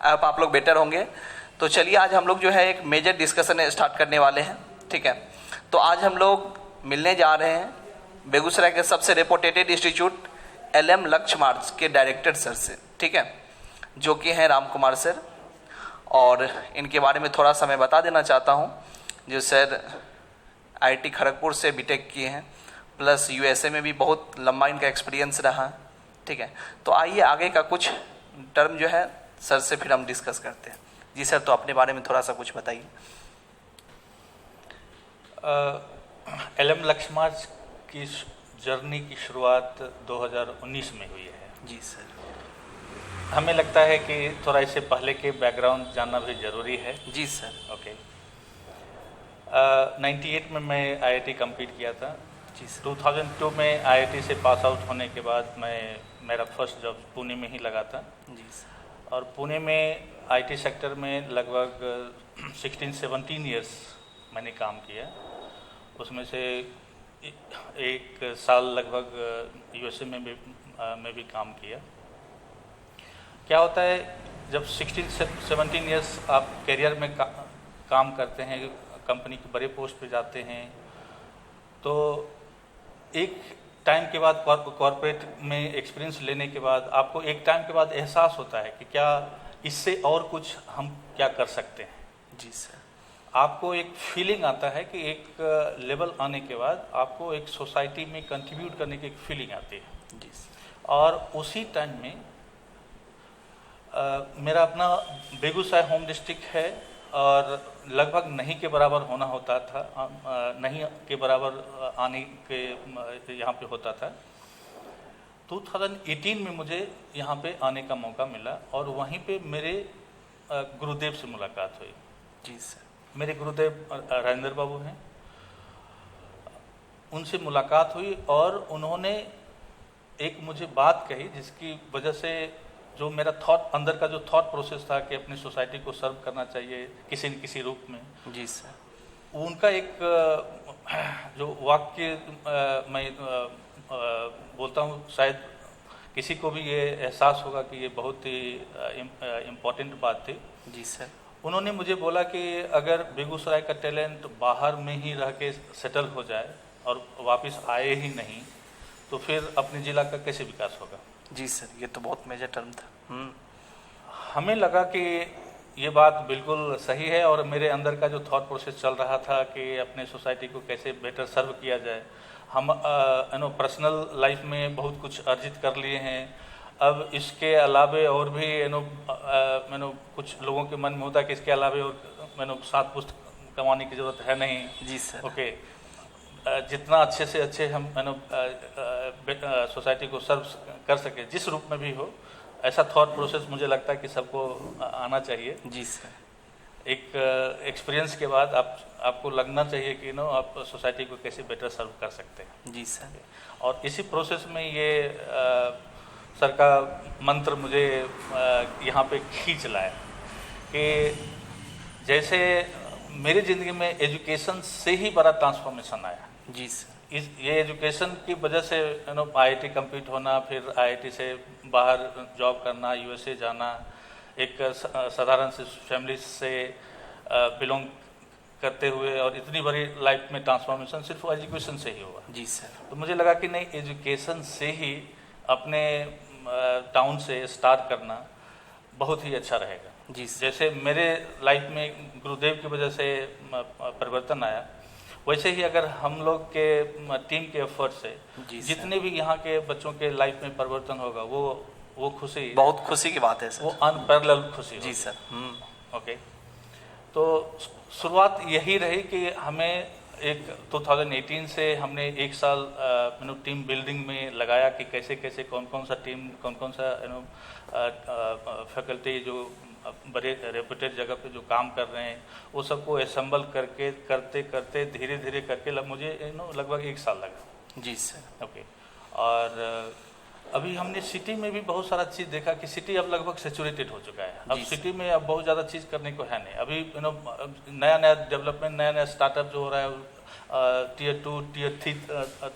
अब आप लोग बेटर होंगे। तो चलिए आज हम लोग जो है एक मेजर डिस्कशन स्टार्ट करने वाले हैं, ठीक है। तो आज हम लोग मिलने जा रहे हैं बेगूसराय के सबसे रेपुटेटेड इंस्टीट्यूट LM लक्ष्य मार्च के डायरेक्टर सर से, ठीक है, जो कि हैं राम कुमार सर। और इनके बारे में थोड़ा सा मैं बता देना चाहता हूँ। जो सर IIT खड़गपुर से बीटेक किए हैं, प्लस USA में भी बहुत लंबा इनका एक्सपीरियंस रहा, ठीक है। तो आइए आगे का कुछ टर्म जो है सर से फिर हम डिस्कस करते हैं। जी सर, तो अपने बारे में थोड़ा सा कुछ बताइए। LM लक्ष्य मार्च की जर्नी की शुरुआत 2019 में हुई है। जी सर। हमें लगता है कि थोड़ा इससे पहले के बैकग्राउंड जानना भी ज़रूरी है। जी सर। ओके। 98 में मैं IIT कंप्लीट किया था। जी सर। 2002 में IIT से पास आउट होने के बाद मेरा फर्स्ट जॉब पुणे में ही लगा था। जी सर। और पुणे में IT सेक्टर में लगभग 16-17 ईयर्स मैंने काम किया। उसमें से एक साल लगभग USA में भी काम किया। क्या होता है जब 16-17 ईयर्स आप करियर में काम करते हैं, कंपनी के बड़े पोस्ट पे जाते हैं, तो एक टाइम के बाद कॉर्पोरेट में एक्सपीरियंस लेने के बाद आपको एक टाइम के बाद एहसास होता है कि क्या इससे और कुछ हम क्या कर सकते हैं। जी सर। आपको एक फीलिंग आता है कि एक लेवल आने के बाद आपको एक सोसाइटी में कंट्रीब्यूट करने की एक फीलिंग आती है। जी सर। और उसी टाइम में मेरा अपना बेगूसराय होम डिस्ट्रिक्ट है और लगभग नहीं के बराबर होना होता था, नहीं के बराबर आने के यहाँ पे होता था। 2018 में मुझे यहाँ पे आने का मौका मिला और वहीं पे मेरे गुरुदेव से मुलाकात हुई। जी सर। मेरे गुरुदेव राजेंद्र बाबू हैं, उनसे मुलाकात हुई और उन्होंने एक मुझे बात कही जिसकी वजह से जो मेरा अंदर का जो थॉट प्रोसेस था कि अपनी सोसाइटी को सर्व करना चाहिए किसी न किसी रूप में। जी सर। उनका एक जो वाक्य मैं बोलता हूँ, शायद किसी को भी ये एहसास होगा कि ये बहुत ही इम्पोर्टेंट बात थी। जी सर। उन्होंने मुझे बोला कि अगर बेगूसराय का टैलेंट बाहर में ही रह के सेटल हो जाए और वापस आए ही नहीं तो फिर अपने ज़िला का कैसे विकास होगा। जी सर, ये तो बहुत मेजर टर्म था। हमें लगा कि ये बात बिल्कुल सही है और मेरे अंदर का जो थॉट प्रोसेस चल रहा था कि अपने सोसाइटी को कैसे बेटर सर्व किया जाए। हम पर्सनल लाइफ में बहुत कुछ अर्जित कर लिए हैं, अब इसके अलावे और भी कुछ लोगों के मन में होता है कि इसके अलावे और 7 पुस्त कमाने की ज़रूरत है नहीं। जी सर। ओके। जितना अच्छे से अच्छे हम सोसाइटी को सर्व कर सके जिस रूप में भी हो, ऐसा थॉट प्रोसेस मुझे लगता है कि सबको आना चाहिए। जी सर। एक एक्सपीरियंस के बाद आपको लगना चाहिए कि आप सोसाइटी को कैसे बेटर सर्व कर सकते हैं। जी सर। और इसी प्रोसेस में ये सर का मंत्र मुझे यहाँ पे खींच लाया कि जैसे मेरी ज़िंदगी में एजुकेशन से ही बड़ा ट्रांसफॉर्मेशन आया। जी सर। ये एजुकेशन की वजह से IIT कंप्लीट होना, फिर IIT से बाहर जॉब करना, USA जाना, एक साधारण से फैमिली से बिलोंग करते हुए और इतनी बड़ी लाइफ में ट्रांसफॉर्मेशन सिर्फ एजुकेशन से ही हुआ। जी सर। तो मुझे लगा कि नहीं, एजुकेशन से ही अपने टाउन से स्टार्ट करना बहुत ही अच्छा रहेगा। जी सर। जैसे मेरे लाइफ में गुरुदेव की वजह से परिवर्तन आया, वैसे ही अगर हम लोग के टीम के एफर्ट से जितने भी यहाँ के बच्चों के लाइफ में परिवर्तन होगा वो खुशी, बहुत खुशी की बात है सर। वो अनपैरेलल खुशी। जी सर। ओके। तो शुरुआत यही रही कि हमें एक 2018 से हमने एक साल टीम बिल्डिंग में लगाया कि कैसे कैसे कौन कौन सा टीम, कौन कौन सा फैकल्टी जो बड़े रेपुटेड जगह पे जो काम कर रहे हैं वो सबको असेंबल करके करते करते धीरे धीरे करके मुझे लगभग 1 साल लगा। जी सर। ओके। और अभी हमने सिटी में भी बहुत सारा चीज़ देखा कि सिटी अब लगभग सेचुरेटेड हो चुका है। अब सिटी में अब बहुत ज़्यादा चीज़ करने को है नहीं। अभी नया नया डेवलपमेंट, नया नया स्टार्टअप जो हो रहा है Tier 2 Tier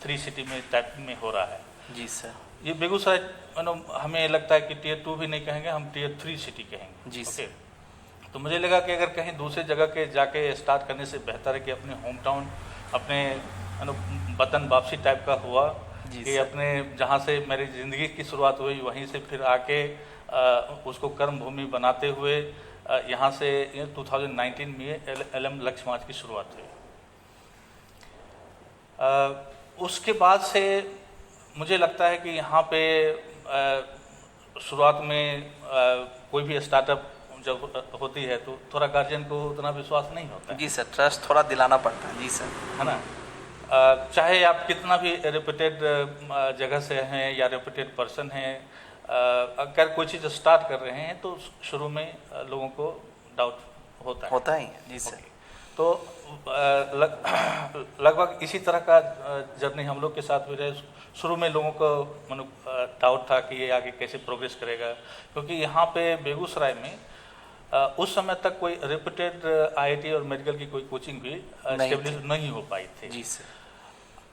3 सिटी में टाइप में हो रहा है। जी सर। ये बेगूसराय हमें लगता है कि टियर 2 भी नहीं कहेंगे, हम टियर 3 सिटी कहेंगे। जी ओके, तो मुझे लगा कि अगर कहीं दूसरे जगह के जाके स्टार्ट करने से बेहतर है कि अपने होम टाउन, अपने वतन वापसी टाइप का हुआ जी कि सर। अपने जहाँ से मेरी ज़िंदगी की शुरुआत हुई वहीं से फिर आके उसको कर्म भूमि बनाते हुए यहाँ से 2019 में LM लक्ष्य मार्च की शुरुआत हुई। उसके बाद से मुझे लगता है कि यहाँ पे शुरुआत में कोई भी स्टार्टअप जब होती है तो थोड़ा गार्जियन को उतना विश्वास नहीं होता है। जी सर, ट्रस्ट थोड़ा दिलाना पड़ता है। जी सर। है ना, चाहे आप कितना भी रेपुटेड जगह से हैं या रेपुटेड पर्सन हैं, अगर कोई चीज़ स्टार्ट कर रहे हैं तो शुरू में लोगों को डाउट होता ही है। जी सर। तो लगभग इसी तरह का जर्नी हम लोग के साथ भी रहे। शुरू में लोगों को डाउट था कि ये आगे कैसे प्रोग्रेस करेगा, क्योंकि यहाँ पे बेगूसराय में उस समय तक कोई रेपुटेड IIT और मेडिकल की कोई कोचिंग भी एस्टेब्लिश नहीं हो पाई थी। जी सर।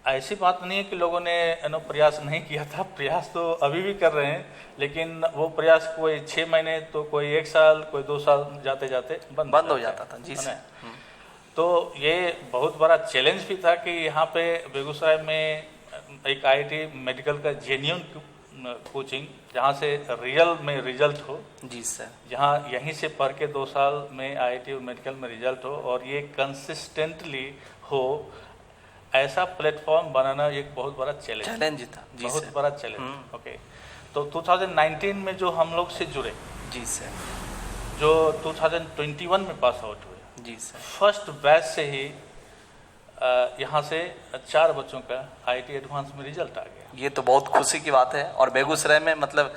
ऐसी बात नहीं है कि लोगों ने प्रयास नहीं किया था, प्रयास तो अभी भी कर रहे हैं, लेकिन वो प्रयास कोई 6 महीने तो कोई 1 साल, कोई 2 साल जाते जाते बंद हो जाता था। जी सर। तो ये बहुत बड़ा चैलेंज भी था कि यहाँ पे बेगूसराय में एक IIT मेडिकल का जेन्युइन कोचिंग, जहाँ से रियल में रिजल्ट हो। जी सर। जहाँ यहीं से पढ़ के 2 साल में IIT और मेडिकल में रिजल्ट हो और ये कंसिस्टेंटली हो, ऐसा प्लेटफॉर्म बनाना एक बहुत बड़ा चैलेंज था। जी बहुत सर। बड़ा चैलेंज। ओके, तो 2019 में जो हम लोग से जुड़े, जी सर, जो 2021 में पास आउट हुए, जी सर, फर्स्ट बैच से ही यहाँ से 4 बच्चों का IIT एडवांस में रिजल्ट आ गया। ये तो बहुत खुशी की बात है, और बेगूसराय में मतलब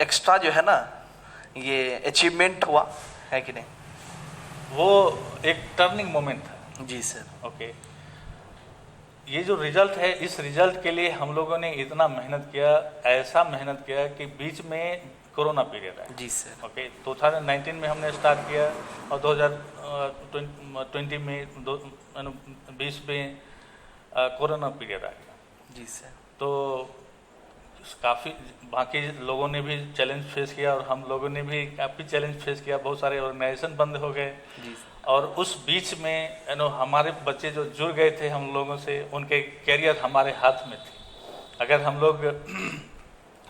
एक्स्ट्रा जो है ना ये अचीवमेंट हुआ है कि नहीं, वो एक टर्निंग मोमेंट था। जी सर। ओके, ये जो रिजल्ट है, इस रिजल्ट के लिए हम लोगों ने इतना मेहनत किया, ऐसा मेहनत किया कि बीच में कोरोना पीरियड है। जी सर। ओके, 2019 में हमने स्टार्ट किया और 2020 में 20 में कोरोना पीरियड आ गया। जी सर। तो काफ़ी बाकी लोगों ने भी चैलेंज फेस किया और हम लोगों ने भी काफ़ी चैलेंज फेस किया, बहुत सारे ऑर्गेनाइजेशन बंद हो गए। जी सर। और उस बीच में हमारे बच्चे जो जुड़ गए थे हम लोगों से, उनके कैरियर हमारे हाथ में थे। अगर हम लोग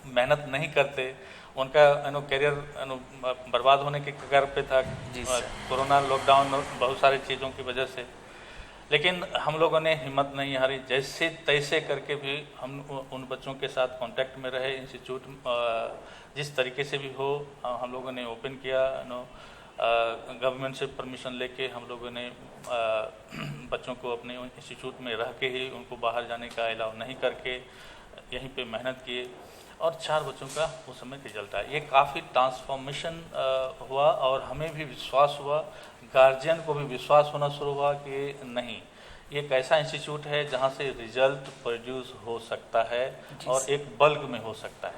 मेहनत नहीं करते, उनका कैरियर बर्बाद होने के कगार पे था। कोरोना, लॉकडाउन और बहुत सारी चीज़ों की वजह से। लेकिन हम लोगों ने हिम्मत नहीं हारी, जैसे तैसे करके भी हम उन बच्चों के साथ कांटेक्ट में रहे। इंस्टीट्यूट जिस तरीके से भी हो हम लोगों ने ओपन किया। गवर्नमेंट से परमिशन लेके हम लोगों ने बच्चों को अपने इंस्टीट्यूट में रह के ही, उनको बाहर जाने का अलाउ नहीं करके यहीं पे मेहनत किए और 4 बच्चों का उस समय रिजल्ट आया। ये काफ़ी ट्रांसफॉर्मेशन हुआ और हमें भी विश्वास हुआ, गार्जियन को भी विश्वास होना शुरू हुआ कि नहीं, ये एक ऐसा इंस्टीट्यूट है जहाँ से रिजल्ट प्रोड्यूस हो सकता है और एक बल्क में हो सकता है।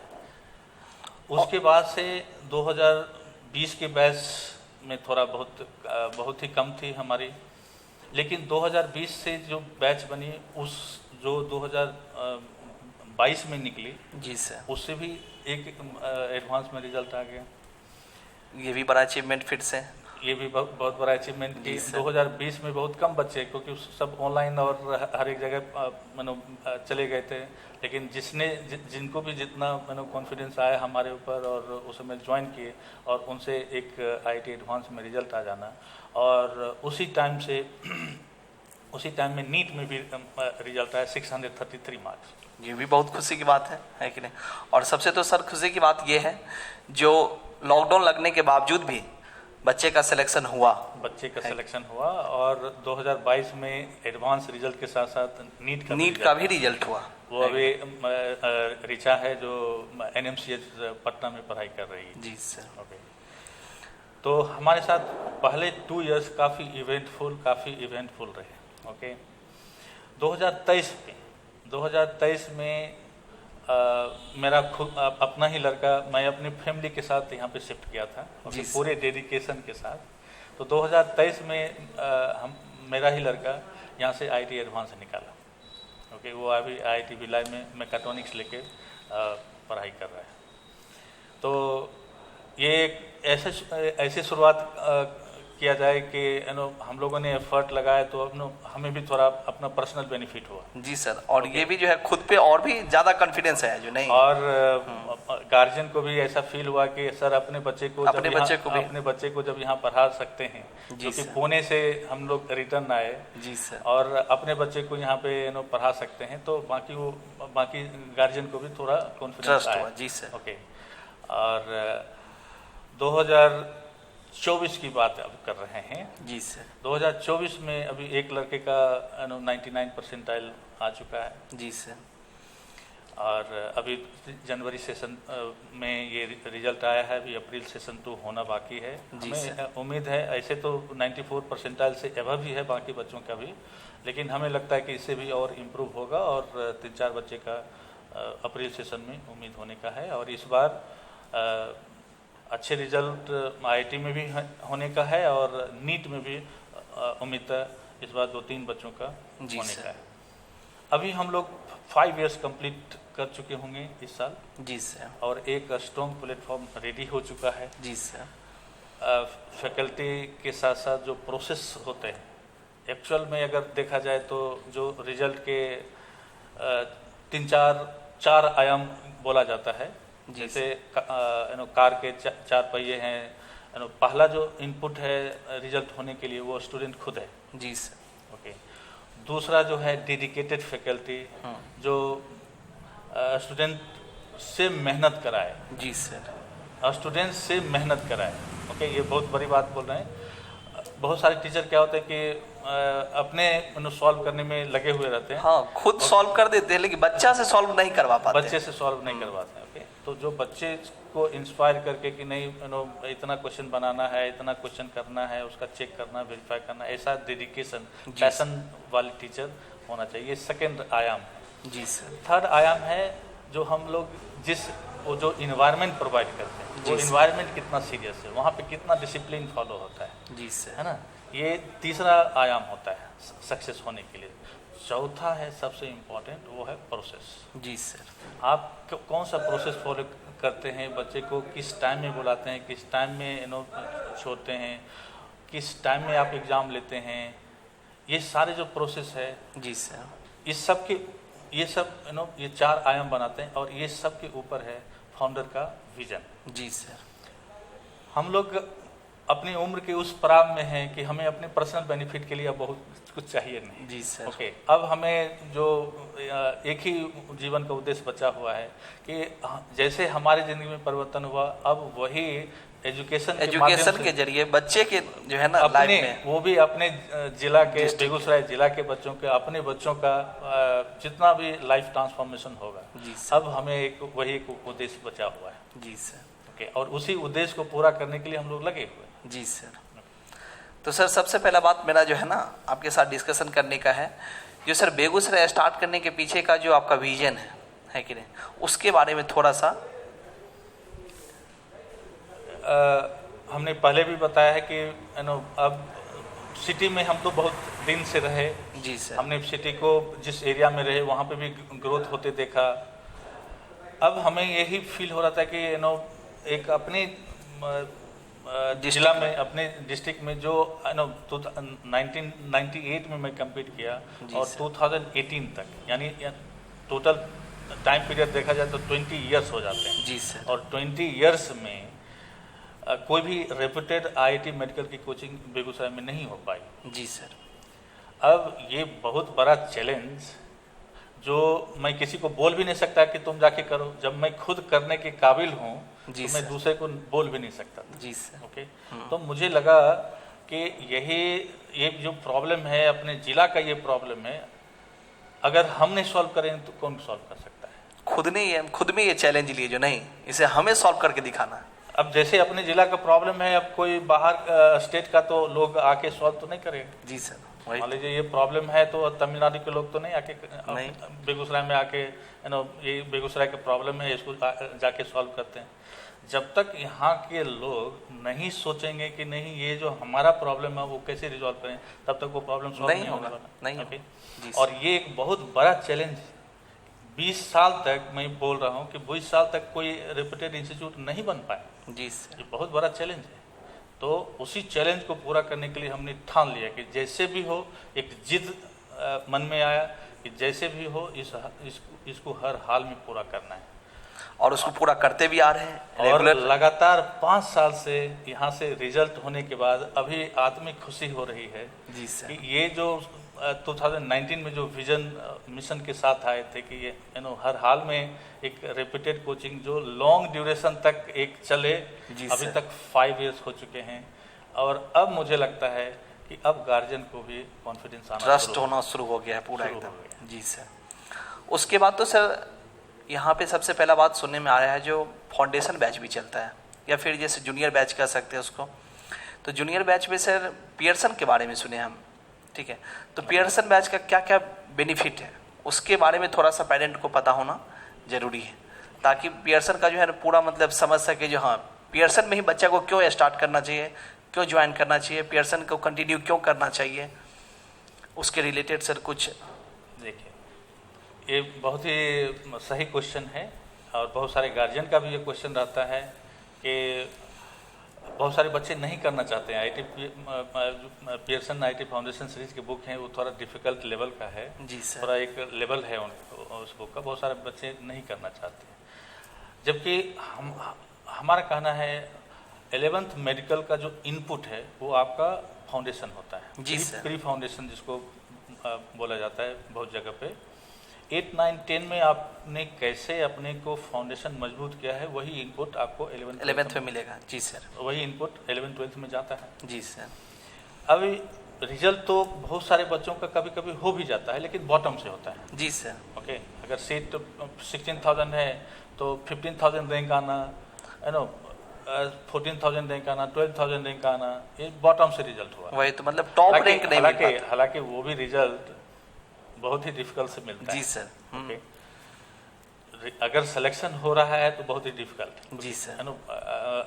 उसके बाद से 2020 के बैच में थोड़ा बहुत ही कम थी हमारी, लेकिन 2020 से जो बैच बनी, उस जो 2022 में निकली, जी सर, उससे भी एक एडवांस में रिजल्ट आ गया। ये भी बड़ा अचीवमेंट फिर से, ये भी बहुत बड़ा अचीवमेंट की। 2020 में बहुत कम बच्चे, क्योंकि सब ऑनलाइन और हर एक जगह चले गए थे, लेकिन जिनको भी जितना कॉन्फिडेंस आया हमारे ऊपर और उस समय ज्वाइन किए और उनसे एक IIT एडवांस में रिजल्ट आ जाना, और उसी टाइम में नीट में भी रिजल्ट आया 633 मार्क्स। ये भी बहुत खुशी की बात है कि नहीं। और सबसे तो सर खुशी की बात ये है जो लॉकडाउन लगने के बावजूद भी बच्चे का सिलेक्शन हुआ। और 2022 में एडवांस रिजल्ट के साथ साथ नीट का भी रिजल्ट हुआ। वो अभी रिचा है जो NMCH पटना में पढ़ाई कर रही है। जी सर। ओके, तो हमारे साथ पहले 2 इयर्स काफ़ी इवेंटफुल रहे। ओके, 2023 में मेरा खुद अपना ही लड़का, मैं अपनी फैमिली के साथ यहाँ पे शिफ्ट किया था पूरे डेडिकेशन के साथ। तो 2023 में मेरा ही लड़का यहाँ से IIT एडवांस निकाला। ओके, वो अभी IIT भिलाई में मैकेट्रॉनिक्स लेके पढ़ाई कर रहा है। तो ये एक ऐसे शुरुआत किया जाए कि हम लोगों ने एफर्ट लगाया तो हमें भी थोड़ा अपना पर्सनल बेनिफिट हुआ। जी सर, और ये भी जो है खुद पे और भी ज़्यादा कॉन्फिडेंस है जो नहीं, और गार्जियन को भी ऐसा फील हुआ कि सर अपने बच्चे को जब यहाँ पढ़ा सकते हैं, क्योंकि पुणे से हम लोग रिटर्न आए जी सर, और अपने बच्चे को यहाँ पे पढ़ा सकते हैं, तो बाकी गार्जियन को भी थोड़ा कॉन्फिडेंस आया। जी सर। ओके, और 2024 की बात अब कर रहे हैं। जी सर। 2024 में अभी एक लड़के का 99 परसेंटाइल आ चुका है। जी सर। और अभी जनवरी सेशन में ये रिजल्ट आया है, अभी अप्रैल सेशन 2 होना बाकी है। हमें उम्मीद है, ऐसे तो 94 परसेंटाइल से एबव ही है बाकी बच्चों का भी, लेकिन हमें लगता है कि इससे भी और इम्प्रूव होगा, और 3-4 बच्चे का अप्रैल सेशन में उम्मीद होने का है। और इस बार अच्छे रिजल्ट IIT में भी होने का है, और नीट में भी उम्मीद है इस बार 2-3 बच्चों का होने का है। अभी हम लोग 5 इयर्स कंप्लीट कर चुके होंगे इस साल। जी सर। और एक स्ट्रॉन्ग प्लेटफॉर्म रेडी हो चुका है। जी सर। फैकल्टी के साथ साथ जो प्रोसेस होते हैं, एक्चुअल में अगर देखा जाए तो जो रिजल्ट के 3-4 आयाम बोला जाता है। जैसे कार के 4 पहिए हैं, पहला जो इनपुट है रिजल्ट होने के लिए वो स्टूडेंट खुद है। जी सर। ओके, दूसरा जो है डेडिकेटेड फैकल्टी जो स्टूडेंट से मेहनत कराए। जी सर। स्टूडेंट से मेहनत कराए। ओके, ये बहुत बड़ी बात बोल रहे हैं। बहुत सारे टीचर क्या होते हैं कि अपने सॉल्व करने में लगे हुए रहते हैं। हाँ, खुद सॉल्व कर देते हैं, लेकिन बच्चा से सॉल्व नहीं करवा पाते। बच्चे से सॉल्व नहीं करवाते हैं। ओके, तो जो बच्चे को इंस्पायर करके कि नहीं इतना क्वेश्चन बनाना है, इतना क्वेश्चन करना है, उसका चेक करना, वेरीफाई करना, ऐसा डेडिकेशन, पैशन वाले टीचर होना चाहिए। सेकेंड आयाम। जी सर। थर्ड आयाम है जो हम लोग वो जो इन्वायरमेंट प्रोवाइड करते हैं, वो इन्वायरमेंट कितना सीरियस है, वहाँ पे कितना डिसिप्लिन फॉलो होता है। जी सर। है ना, ये तीसरा आयाम होता है सक्सेस होने के लिए। चौथा है सबसे इम्पोर्टेंट, वो है प्रोसेस। जी सर। आप कौन सा प्रोसेस फॉलो करते हैं, बच्चे को किस टाइम में बुलाते हैं, किस टाइम में छोड़ते हैं, किस टाइम में आप एग्ज़ाम लेते हैं, ये सारे जो प्रोसेस है। जी सर। ये सब ये 4 आयाम बनाते हैं, और ये सब के ऊपर है फाउंडर का विजन। जी सर। हम लोग अपनी उम्र के उस पड़ाव में हैं कि हमें अपने पर्सनल बेनिफिट के लिए अब बहुत कुछ चाहिए नहीं। जी सर। ओके, अब हमें जो एक ही जीवन का उद्देश्य बचा हुआ है कि जैसे हमारी ज़िंदगी में परिवर्तन हुआ, अब वही एजुकेशन के जरिए बच्चे के जो है ना लाइफ में, वो भी अपने जिला के, बेगूसराय जिला के बच्चों के, अपने बच्चों का जितना भी लाइफ ट्रांसफॉर्मेशन होगा, अब हमें वही एक उद्देश्य बचा हुआ है। जी सर। ओके, और उसी उद्देश्य को पूरा करने के लिए हम लोग लगे हुए हैं। जी सर। तो सर सबसे पहला बात मेरा जो है ना आपके साथ डिस्कशन करने का है, जो सर बेगूसराय स्टार्ट करने के पीछे का जो आपका विजन है कि नहीं, उसके बारे में थोड़ा सा। हमने पहले भी बताया है कि अब सिटी में हम तो बहुत दिन से रहे। जी सर। हमने सिटी को जिस एरिया में रहे वहाँ पे भी ग्रोथ होते देखा। अब हमें यही फील हो रहा था कि एक अपने जिला में, अपने डिस्ट्रिक्ट में जो 1998 में मैं कंप्लीट किया, और 2018 तक, यानी टोटल टाइम पीरियड देखा जाए तो 20 ईयर्स हो जाते हैं। जी सर। और 20 ईयर्स में कोई भी रेप्यूटेड IIT मेडिकल की कोचिंग बेगूसराय में नहीं हो पाई। जी सर। अब ये बहुत बड़ा चैलेंज जो मैं किसी को बोल भी नहीं सकता कि तुम जाके करो, जब मैं खुद करने के काबिल हूँ तो मैं दूसरे को बोल भी नहीं सकता। जी सर। ओके, तो मुझे लगा कि ये जो प्रॉब्लम है, अपने जिला का ये प्रॉब्लम है, अगर हम नहीं सॉल्व करें तो कौन सॉल्व कर सकता है। खुद में ये चैलेंज लिए जो नहीं, इसे हमें सॉल्व करके दिखाना। अब जैसे अपने जिला का प्रॉब्लम है, अब कोई बाहर स्टेट का तो लोग आके सॉल्व तो नहीं करेंगे। जी सर। मान लीजिए ये प्रॉब्लम है तो तमिलनाडु के लोग तो नहीं आके बेगूसराय में आके ये बेगूसराय का प्रॉब्लम है, इसको जाके सॉल्व करते हैं। जब तक यहाँ के लोग नहीं सोचेंगे कि नहीं ये जो हमारा प्रॉब्लम है वो कैसे रिजॉल्व करें, तब तक वो प्रॉब्लम सॉल्व नहीं होने वाला। नहीं। और ये एक बहुत बड़ा चैलेंज 20 साल तक मैं बोल रहा हूँ कि 20 साल तक कोई रेप्यूटेड इंस्टीट्यूट नहीं बन पाया। जी सर। ये बहुत बड़ा चैलेंज है। तो उसी चैलेंज को पूरा करने के लिए हमने ठान लिया कि जैसे भी हो, एक जिद मन में आया कि जैसे भी हो इसको हर हाल में पूरा करना है, और उसको पूरा करते भी आ रहे हैं और रेगुलर। लगातार 5 साल से यहाँ से रिजल्ट होने के बाद अभी आत्मिक खुशी हो रही है जी सर। कि ये जो 2019 में जो विजन मिशन के साथ आए थे कि ये हर हाल में एक रेप्यूटेड कोचिंग जो लॉन्ग ड्यूरेशन तक एक चले, जी अभी सर। तक 5 इयर्स हो चुके हैं, और अब मुझे लगता है कि अब गार्जियन को भी कॉन्फिडेंस आना, ट्रस्ट होना शुरू हो गया है पूरा शुरू हो एकदम। जी सर। उसके बाद तो सर यहाँ पे सबसे पहला बात सुनने में आ रहा है जो फाउंडेशन बैच भी चलता है, या फिर जैसे जूनियर बैच कह सकते हैं उसको। तो जूनियर बैच में सर पियर्सन के बारे में सुने हम, ठीक है। तो पियर्सन बैच का क्या क्या बेनिफिट है उसके बारे में थोड़ा सा पेरेंट को पता होना जरूरी है, ताकि पियर्सन का जो है पूरा मतलब समझ सके जो हाँ पियर्सन में ही बच्चा को क्यों स्टार्ट करना चाहिए, क्यों ज्वाइन करना चाहिए, पियर्सन को कंटिन्यू क्यों करना चाहिए, उसके रिलेटेड सर कुछ। देखिए, ये बहुत ही सही क्वेश्चन है, और बहुत सारे गार्जियन का भी ये क्वेश्चन रहता है कि बहुत सारे बच्चे नहीं करना चाहते हैं। पियर्सन आईटी फाउंडेशन सीरीज की बुक है, वो थोड़ा डिफिकल्ट लेवल का है। जी सर। थोड़ा एक लेवल है उस बुक का, बहुत सारे बच्चे नहीं करना चाहते हैं। जबकि हमारा कहना है 11th मेडिकल का जो इनपुट है वो आपका फाउंडेशन होता है। जी सर। प्री फाउंडेशन जिसको बोला जाता है बहुत जगह पे। 8, 9, 10 में आपने कैसे अपने को फाउंडेशन मजबूत किया है, वही इनपुट आपको 11th में मिलेगा। जी सर। वही इनपुट 11th 12th में जाता है। जी सर। अभी रिजल्ट तो बहुत सारे बच्चों का कभी कभी हो भी जाता है, लेकिन बॉटम से होता है। जी सर। ओके, अगर सीट 16,000 है तो 15,000 रैंक आना, 14,000 रैंक आना, 12,000 रैंक आना, ये बॉटम से रिजल्ट हुआ। वही तो मतलब टॉप रैंक नहीं मिल पाता। हालांकि वो भी रिजल्ट बहुत ही डिफिकल्ट से मिलता है। जी सर। ओके, अगर सिलेक्शन हो रहा है तो बहुत ही डिफिकल्ट। जी सर।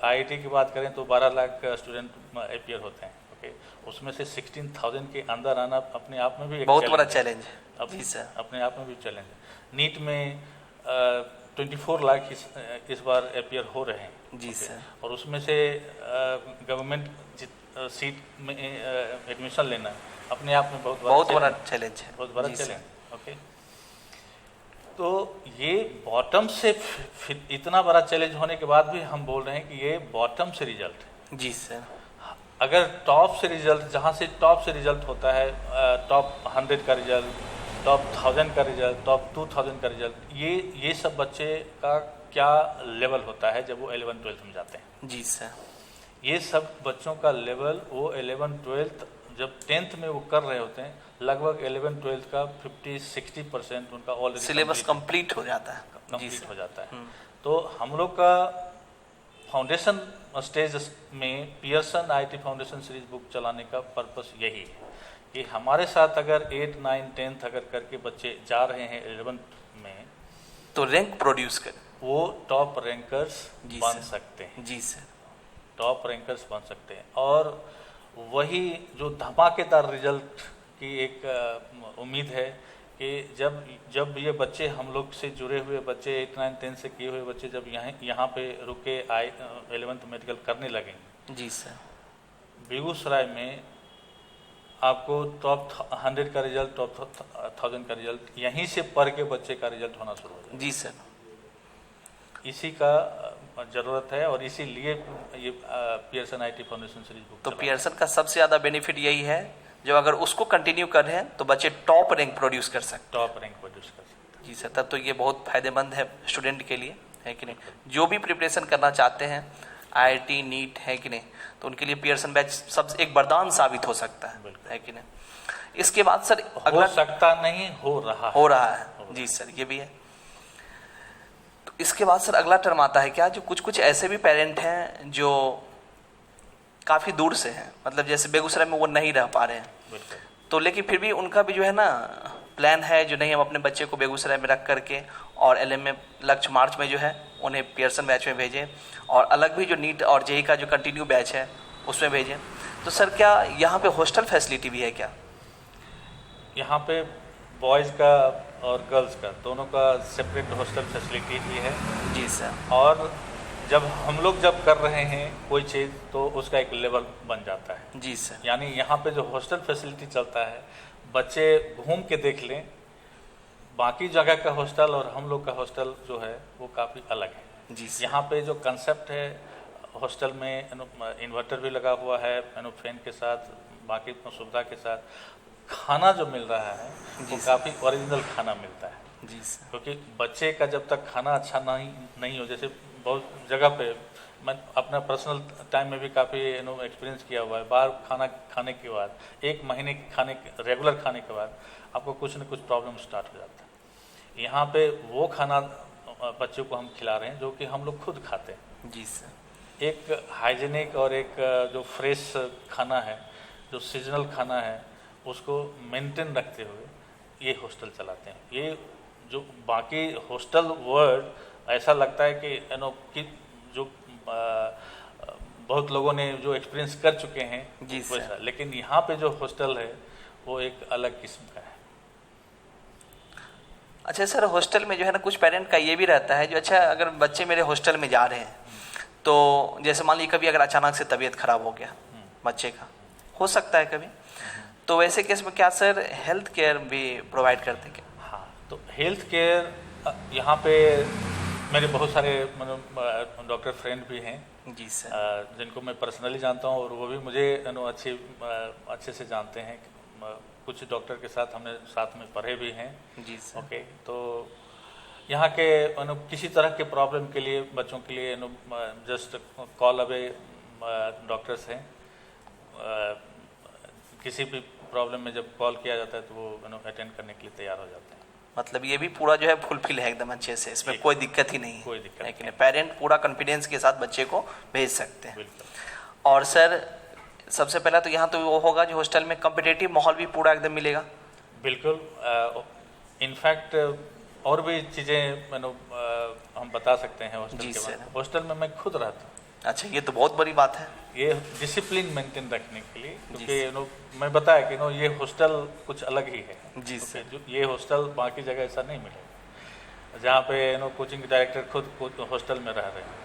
आईआईटी की बात करें तो 12 लाख स्टूडेंट अपीयर होते हैं। ओके, उसमें से 16,000 के अंदर आना अपने आप में भी एक बहुत बड़ा चैलेंज है। जी सर। अपने आप में भी चैलेंज है। नीट में 24 लाख इस बार अपीयर हो रहे हैं। जी सर। और उसमें से गवर्नमेंट सीट में एडमिशन लेना अपने आप में बहुत बड़ा चैलेंज है। बहुत बड़ा चैलेंज। ओके, तो ये बॉटम से फिर इतना बड़ा चैलेंज होने के बाद भी हम बोल रहे हैं कि ये बॉटम से रिजल्ट है। जी सर। अगर टॉप से रिजल्ट, जहाँ से टॉप से रिजल्ट होता है, टॉप 100 का रिजल्ट, टॉप 1000 का रिजल्ट, टॉप 2000 का रिजल्ट, ये सब बच्चे का क्या लेवल होता है जब वो 11th 12th में जाते हैं। जी सर। ये सब बच्चों का लेवल वो 11th 12th जब 10th में वो कर रहे होते हैं, लगभग 11th 12th का 50-60% उनका ऑलरेडी सिलेबस कंप्लीट हो जाता है। कंप्लीट हो जाता है। तो हम लोग का फाउंडेशन स्टेज में Pearson IT foundation series book चलाने का पर्पस यही है कि हमारे साथ अगर 8, 9, 10th अगर करके बच्चे जा रहे हैं 11th में, तो रैंक प्रोड्यूस करें, वो टॉप रैंकर्स जी बन सर। सकते हैं। जी सर। टॉप रैंकर्स बन सकते हैं, और वही जो धमाकेदार रिजल्ट की एक उम्मीद है कि जब ये बच्चे हम लोग से जुड़े हुए बच्चे 8, 9, 10 से किए हुए बच्चे जब यहाँ पे रुके 11th मेडिकल करने लगेंगे। जी सर। बेगूसराय में आपको टॉप 100 का रिजल्ट, टॉप 1000 का रिजल्ट यहीं से पढ़ के बच्चे का रिजल्ट होना शुरू हो जाएगा। जी सर। इसी का जरूरत है, और इसीलिए ये Pearson IT foundation series book. तो पियर्सन का सबसे ज़्यादा बेनिफिट यही है, जो अगर उसको कंटिन्यू कर रहे हैं तो बच्चे टॉप रैंक प्रोड्यूस कर सकते टॉप रैंक प्रोड्यूस कर सकते हैं। जी सर, तब तो ये बहुत फायदेमंद है स्टूडेंट के लिए, है कि नहीं। जो भी प्रिपरेशन करना चाहते हैं, आईआईटी, नीट, है कि नहीं, तो उनके लिए पियर्सन बैच सबसे एक वरदान साबित हो सकता है कि नहीं। इसके बाद सर हो सकता नहीं, हो रहा है। जी सर, ये भी है। तो इसके बाद सर अगला टर्म आता है क्या, जो कुछ ऐसे भी पेरेंट हैं जो काफ़ी दूर से हैं, मतलब जैसे बेगूसराय में वो नहीं रह पा रहे हैं, तो लेकिन फिर भी उनका भी जो है ना प्लान है, जो नहीं हम अपने बच्चे को बेगूसराय में रख करके और एलएम में लक्ष्य मार्च में जो है उन्हें पियर्सन बैच में भेजें, और अलग भी जो नीट और जेई का जो कंटिन्यू बैच है उसमें भेजें। तो सर क्या यहाँ पे हॉस्टल फैसिलिटी भी है क्या? यहाँ पे बॉयज़ का और गर्ल्स का दोनों का सेपरेट हॉस्टल फैसिलिटी भी है। जी सर। और जब हम लोग जब कर रहे हैं कोई चीज़ तो उसका एक लेवल बन जाता है। जी सर। यानी यहाँ पे जो हॉस्टल फैसिलिटी चलता है, बच्चे घूम के देख लें, बाकी जगह का हॉस्टल और हम लोग का हॉस्टल जो है वो काफ़ी अलग है। जी सर। यहाँ पे जो कंसेप्ट है हॉस्टल में इन्वर्टर भी लगा हुआ है फैन के साथ, बाकी सुविधा के साथ, खाना जो मिल रहा है वो काफ़ी ओरिजिनल खाना मिलता है। जी सर। क्योंकि बच्चे का जब तक खाना अच्छा नहीं हो, जैसे बहुत जगह पे मैं अपना पर्सनल टाइम में भी काफ़ी एक्सपीरियंस किया हुआ है, बाहर खाना खाने के बाद 1 महीने रेगुलर खाने के बाद आपको कुछ न कुछ प्रॉब्लम स्टार्ट हो जाता है। यहाँ पे वो खाना बच्चों को हम खिला रहे हैं जो कि हम लोग खुद खाते हैं। जी सर। एक हाइजीनिक और एक जो फ्रेश खाना है, जो सीजनल खाना है, उसको मेंटेन रखते हुए ये हॉस्टल चलाते हैं। ये जो बाकी हॉस्टल वर्ड ऐसा लगता है कि जो बहुत लोगों ने जो एक्सपीरियंस कर चुके हैं जी सर। वैसा, लेकिन यहाँ पे जो हॉस्टल है वो एक अलग किस्म का है। अच्छा सर, हॉस्टल में जो है ना कुछ पेरेंट का ये भी रहता है जो अच्छा अगर बच्चे मेरे हॉस्टल में जा रहे हैं तो जैसे मान लीजिए कभी अगर अचानक से तबीयत खराब हो गया बच्चे का, हो सकता है कभी, तो वैसे केस में क्या सर हेल्थ केयर भी प्रोवाइड करते हैं क्या? हाँ, तो हेल्थ केयर यहाँ पे मेरे बहुत सारे मतलब डॉक्टर फ्रेंड भी हैं जी सर। जिनको मैं पर्सनली जानता हूँ और वो भी मुझे अच्छे से जानते हैं। कुछ डॉक्टर के साथ हमने साथ में पढ़े भी हैं। जी सर। ओके, तो यहाँ के किसी तरह के प्रॉब्लम के लिए बच्चों के लिए जस्ट कॉल अवे डॉक्टर्स हैं। किसी भी प्रॉब्लम में जब कॉल किया जाता है तो वो अटेंड करने के लिए तैयार हो जाते हैं। मतलब ये भी पूरा जो है फुलफिल है एकदम अच्छे से, इसमें कोई दिक्कत ही नहीं, कोई दिक्कत है कि नहीं? पेरेंट पूरा कॉन्फिडेंस के साथ बच्चे को भेज सकते हैं। बिल्कुल। और सर सबसे पहला तो यहाँ तो वो होगा जो हॉस्टल में कॉम्पिटिटिव माहौल भी पूरा एकदम मिलेगा। बिल्कुल। इनफैक्ट और भी चीज़ें हम बता सकते हैं हॉस्टल जी के सर। बारे में। हॉस्टल में मैं खुद रहता हूँ। अच्छा, ये तो बहुत बड़ी बात है। ये डिसिप्लिन मेंटेन रखने के लिए, क्योंकि मैं बताया कि ये हॉस्टल कुछ अलग ही है। जी सर। जो ये हॉस्टल बाकी जगह ऐसा नहीं मिलेगा, जहाँ पे कोचिंग डायरेक्टर खुद हॉस्टल में रह रहे हैं।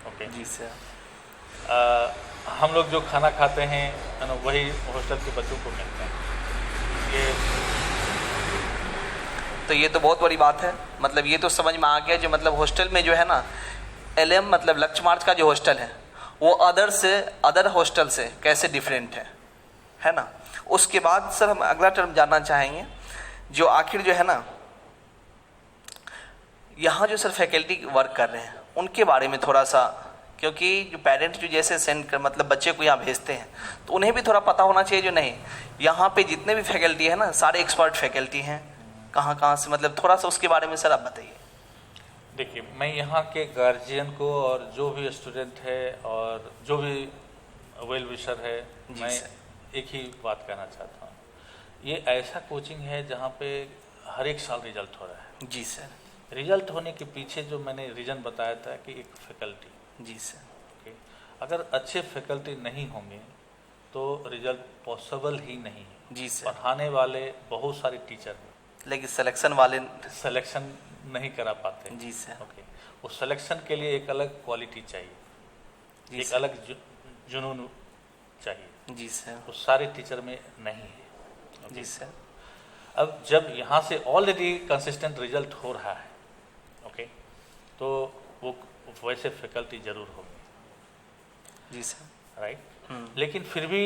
ओके जी सर। हम लोग जो खाना खाते हैं वही हॉस्टल के बच्चों को मिलता है। तो ये तो बहुत बड़ी बात है। मतलब ये तो समझ में आ गया जो मतलब हॉस्टल में जो है ना LM मतलब लक्ष्य मार्च का जो हॉस्टल है वो अदर हॉस्टल से कैसे डिफरेंट है ना। उसके बाद सर हम अगला टर्म जानना चाहेंगे जो आखिर जो है ना यहाँ जो सर फैकल्टी वर्क कर रहे हैं उनके बारे में थोड़ा सा, क्योंकि जो पेरेंट्स जो जैसे सेंड कर मतलब बच्चे को यहाँ भेजते हैं तो उन्हें भी थोड़ा पता होना चाहिए जो नहीं यहाँ पे जितने भी फैकल्टी है ना सारे एक्सपर्ट फैकल्टी हैं, कहाँ से, मतलब थोड़ा सा उसके बारे में सर आप बताइए। देखिए, मैं यहाँ के गार्जियन को और जो भी स्टूडेंट है और जो भी वेल विशर है, मैं एक ही बात कहना चाहता हूँ, ये ऐसा कोचिंग है जहाँ पे हर एक साल रिजल्ट हो रहा है। जी सर। रिजल्ट होने के पीछे जो मैंने रीज़न बताया था कि एक फैकल्टी। जी सर। ओके, अगर अच्छे फैकल्टी नहीं होंगे तो रिजल्ट पॉसिबल ही नहीं है। जी सर। पढ़ाने वाले बहुत सारे टीचर हैं लेकिन सिलेक्शन वाले सिलेक्शन नहीं करा पाते। जी सर। ओके, उस सिलेक्शन के लिए एक अलग क्वालिटी चाहिए, एक अलग जुनून चाहिए। जी सर। वो सारे टीचर में नहीं है। जी सर। अब जब यहाँ से ऑलरेडी कंसिस्टेंट रिजल्ट हो रहा है, ओके, तो वो वैसे फैकल्टी जरूर होंगे। जी सर। राइट। लेकिन फिर भी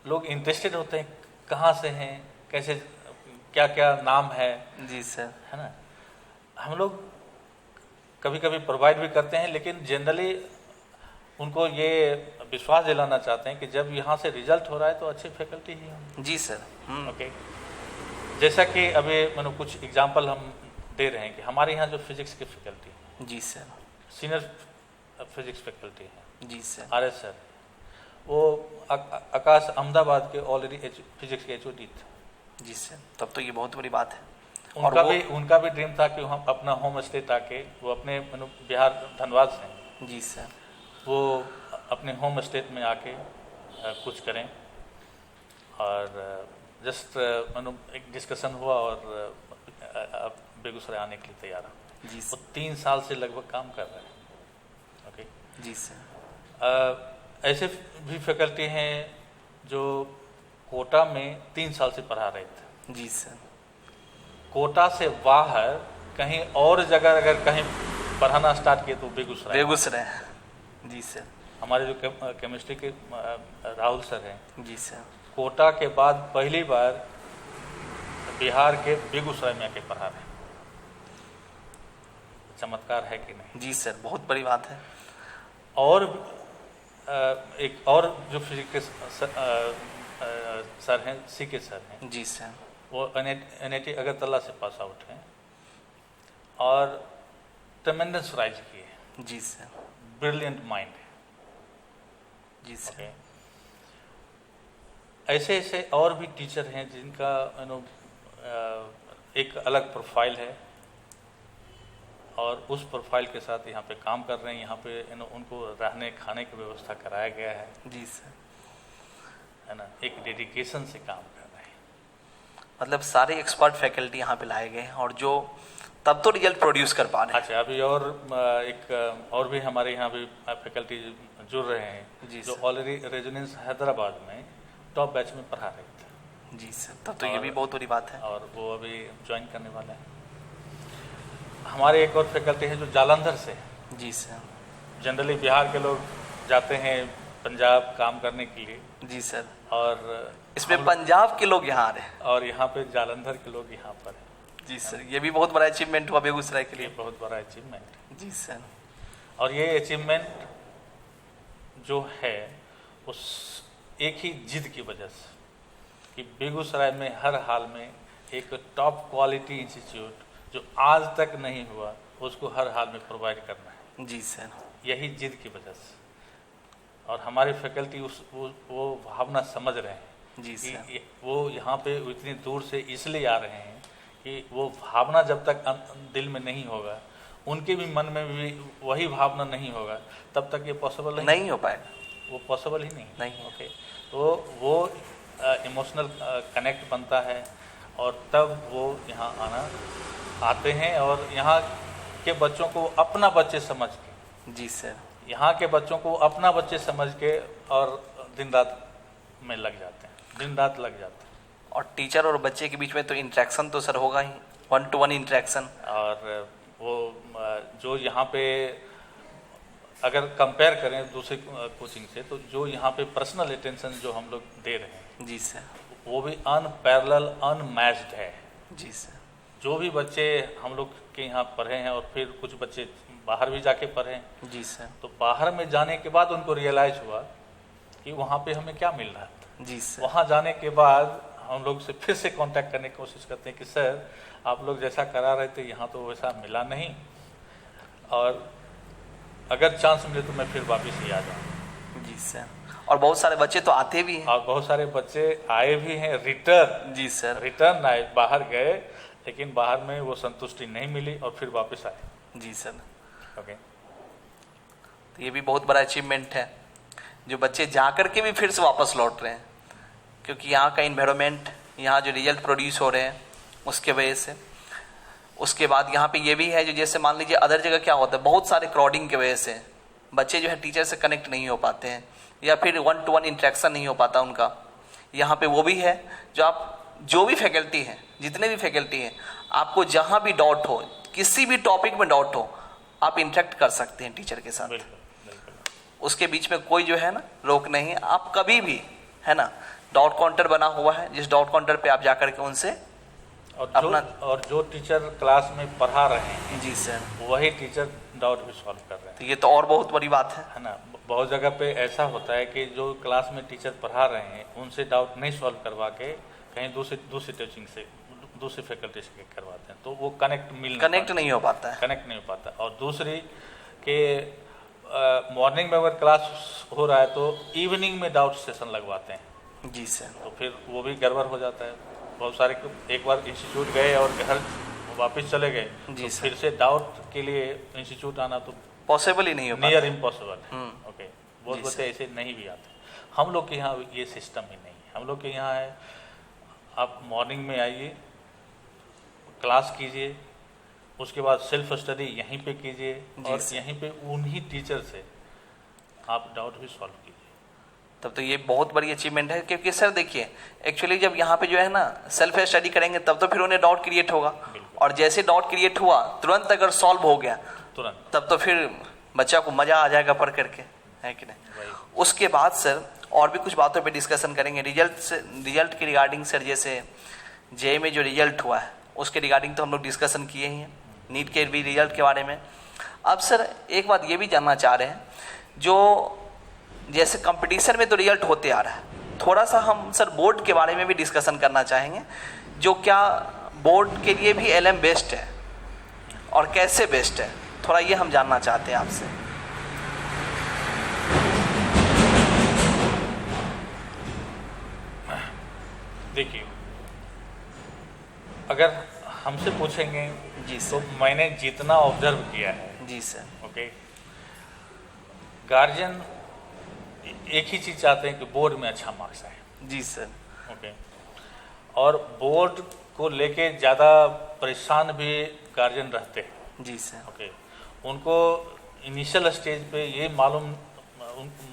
लोग इंटरेस्टेड होते हैं, कहाँ से हैं, कैसे, क्या क्या नाम है। जी सर। है ना। हम लोग कभी कभी प्रोवाइड भी करते हैं, लेकिन जनरली उनको ये विश्वास दिलाना चाहते हैं कि जब यहाँ से रिजल्ट हो रहा है तो अच्छे फैकल्टी ही होंगे। जी सर। ओके, जैसा कि अभी मैंने कुछ एग्जांपल हम दे रहे हैं कि हमारे यहाँ जो फिजिक्स की फैकल्टी, जी सर, सीनियर फिजिक्स फैकल्टी है, जी सर, RS सर, वो आकाश अहमदाबाद के ऑलरेडी फिजिक्स के HOD थे। जी सर, तब तो ये बहुत बड़ी बात है। उनका भी ड्रीम था कि हम अपना होम स्टेट आके, वो अपने बिहार धनबाद से हैं, जी सर, वो अपने होम स्टेट में आके कुछ करें और जस्ट एक डिस्कशन हुआ और अब बेगूसराय आने के लिए तैयार हूँ। जी वो सर। 3 साल से लगभग काम कर रहे हैं। ओके। जी सर। ऐसे भी फैकल्टी हैं जो कोटा में 3 साल से पढ़ा रहे थे। जी सर। कोटा से बाहर कहीं और जगह अगर कहीं पढ़ाना स्टार्ट किए तो बेगूसराय। बेगूसराय। जी सर। हमारे जो केमिस्ट्री के राहुल सर हैं, जी सर। कोटा के बाद पहली बार बिहार के बेगूसराय में आके पढ़ा रहे हैं। चमत्कार है कि नहीं? जी सर, बहुत बड़ी बात है। और एक और जो फिजिक्स के सर हैं, सीके सर हैं, जी सर। वो NIT अगरतला से पास आउट हैं और ट्रेमेंडस राइज किए। जी सर। ब्रिलियंट माइंड है। जी सर। ओके। ऐसे ऐसे और भी टीचर हैं जिनका एक अलग प्रोफाइल है और उस प्रोफाइल के साथ यहाँ पे काम कर रहे हैं। यहाँ पे उनको रहने खाने की व्यवस्था कराया गया है। जी सर। है ना, एक डेडिकेशन से काम कर रहे हैं। मतलब सारे एक्सपर्ट फैकल्टी यहाँ पे लाए गए हैं और जो तब तो रिजल्ट प्रोड्यूस कर पा रहे हैं। अच्छा, अभी और एक और भी हमारे यहाँ भी फैकल्टी जुड़ रहे हैं जी जो सर। ऑलरेडी रेजिडेंस हैदराबाद में टॉप बैच में पढ़ा रहे थे। जी सर, तब तो ये भी बहुत बड़ी बात है। और वो अभी ज्वाइन करने वाले हैं। हमारे एक और फैकल्टी है जो जालंधर से है। जी सर। जनरली बिहार के लोग जाते हैं पंजाब काम करने के लिए, जी सर। और इसमें पंजाब के लोग यहाँ आ रहे हैं और यहाँ पे जालंधर के लोग यहाँ पर हैं। जी सर, ये भी बहुत बड़ा अचीवमेंट हुआ बेगूसराय के ये लिए। बहुत बड़ा अचीवमेंट है। जी सर। और ये अचीवमेंट जो है उस एक ही जिद की वजह से कि बेगूसराय में हर हाल में एक टॉप क्वालिटी इंस्टीट्यूट जो आज तक नहीं हुआ उसको हर हाल में प्रोवाइड करना है। जी सर। यही जिद की वजह से और हमारी फैकल्टी वो भावना समझ रहे हैं जी सर। कि वो यहाँ पे इतनी दूर से इसलिए आ रहे हैं कि वो भावना जब तक दिल में नहीं होगा, उनके भी मन में भी वही भावना नहीं होगा, तब तक ये पॉसिबल नहीं हो पाएगा। वो पॉसिबल ही नहीं। नहीं। ओके। तो वो इमोशनल कनेक्ट बनता है और तब वो यहाँ आते हैं और यहाँ के बच्चों को अपना बच्चे समझ के, जी सर। यहाँ के बच्चों को अपना बच्चे समझ के और दिन रात में लग जाते हैं, दिन रात लग जाते हैं। और टीचर और बच्चे के बीच में तो इंटरेक्शन तो सर होगा ही, 1-to-1 इंटरेक्शन। और वो जो यहाँ पे अगर कंपेयर करें दूसरे कोचिंग से, तो जो यहाँ पे पर्सनल अटेंशन जो हम लोग दे रहे हैं, जी सर। वो भी अनपैरेलल अनमैच्ड है। जी सर। जो भी बच्चे हम लोग के यहाँ पढ़े हैं और फिर कुछ बच्चे बाहर भी जाके पढ़े हैं, जी सर। तो बाहर में जाने के बाद उनको रियलाइज हुआ कि वहाँ पे हमें क्या मिल रहा था। जी सर। वहाँ जाने के बाद हम लोग से फिर से कांटेक्ट करने की कोशिश करते हैं कि सर आप लोग जैसा करा रहे थे यहाँ तो वैसा मिला नहीं, और अगर चांस मिले तो मैं फिर वापस ही आ जाऊँ। जी सर। और बहुत सारे बच्चे तो आते भी हैं। और बहुत सारे बच्चे आए भी हैं, रिटर्न। जी सर। रिटर्न आए, बाहर गए लेकिन बाहर में वो संतुष्टि नहीं मिली और फिर वापस आए। जी सर। ओके। तो ये भी बहुत बड़ा अचीवमेंट है, जो बच्चे जा कर के भी फिर से वापस लौट रहे हैं, क्योंकि यहाँ का इन्वायरमेंट, यहाँ जो रिजल्ट प्रोड्यूस हो रहे हैं उसके वजह से। उसके बाद यहाँ पे ये भी है, जो जैसे मान लीजिए अदर जगह क्या होता है, बहुत सारे क्राउडिंग की वजह से बच्चे जो है टीचर से कनेक्ट नहीं हो पाते हैं या फिर 1-to-1 इंटरेक्शन नहीं हो पाता उनका। यहाँ पे वो भी है, जो आप जो भी फैकल्टी हैं, जितने भी फैकल्टी हैं, आपको जहाँ भी डाउट हो, किसी भी टॉपिक में डाउट हो, आप इंटरेक्ट कर सकते हैं टीचर के साथ। बिल्कुल। उसके बीच में कोई जो है ना रोक नहीं, आप कभी भी, है ना, डाउट काउंटर बना हुआ है, जिस डाउट काउंटर पे आप जाकर के उनसे और जो टीचर क्लास में पढ़ा रहे हैं, जी सर, वही टीचर डाउट भी सॉल्व कर रहे हैं। तो ये तो और बहुत बड़ी बात है ना। बहुत जगह पे ऐसा होता है कि जो क्लास में टीचर पढ़ा रहे हैं उनसे डाउट नहीं सॉल्व करवा के कहीं दूसरी टीचिंग से, दूसरी फैकल्टी से करवाते हैं, तो वो कनेक्ट नहीं हो पाता। और दूसरी के मॉर्निंग में अगर क्लास हो रहा है तो इवनिंग में डाउट सेशन लगवाते हैं। जी सर। तो फिर वो भी गड़बड़ हो जाता है। बहुत सारे एक बार इंस्टीट्यूट गए और घर वापस चले गए, जी तो सर। फिर से डाउट के लिए इंस्टीट्यूट आना तो पॉसिबल ही नहीं हो नियर इम्पॉसिबल है। ओके। जी बहुत बच्चे ऐसे नहीं भी आते। हम लोग के यहाँ ये सिस्टम ही नहीं है। हम लोग के यहाँ है आप मॉर्निंग में आइए, क्लास कीजिए, उसके बाद सेल्फ स्टडी यहीं पे कीजिए और सर। यहीं पे उन्हीं टीचर से आप डाउट भी सॉल्व कीजिए। तब तो ये बहुत बड़ी अचीवमेंट है, क्योंकि सर देखिए एक्चुअली जब यहाँ पे जो है ना सेल्फ स्टडी करेंगे तब तो फिर उन्हें डाउट क्रिएट होगा, और जैसे डाउट क्रिएट हुआ तुरंत अगर सॉल्व हो गया तुरंत, तब तो फिर बच्चा को मजा आ जाएगा पढ़ करके, है कि नहीं। वही। उसके बाद सर और भी कुछ बातों पे डिस्कशन करेंगे, रिजल्ट के रिगार्डिंग। सर जैसे जे में जो रिजल्ट हुआ है उसके रिगार्डिंग तो हम लोग डिस्कशन किए ही हैं, नीट के भी रिजल्ट के बारे में। अब सर एक बात ये भी जानना चाह रहे हैं, जो जैसे कंपटीशन में तो रिजल्ट होते आ रहा है, थोड़ा सा हम सर बोर्ड के बारे में भी डिस्कशन करना चाहेंगे, जो क्या बोर्ड के लिए भी एलएम बेस्ट है और कैसे बेस्ट है, थोड़ा ये हम जानना चाहते हैं आपसे। देखिए, अगर हमसे पूछेंगे जी तो सर। मैंने जितना ऑब्जर्व किया है, जी सर। ओके, गार्जियन एक ही चीज़ चाहते हैं कि बोर्ड में अच्छा मार्क्स आए। जी सर। ओके, और बोर्ड को लेके ज़्यादा परेशान भी गार्जियन रहते हैं। जी सर। ओके, उनको इनिशियल स्टेज पे ये मालूम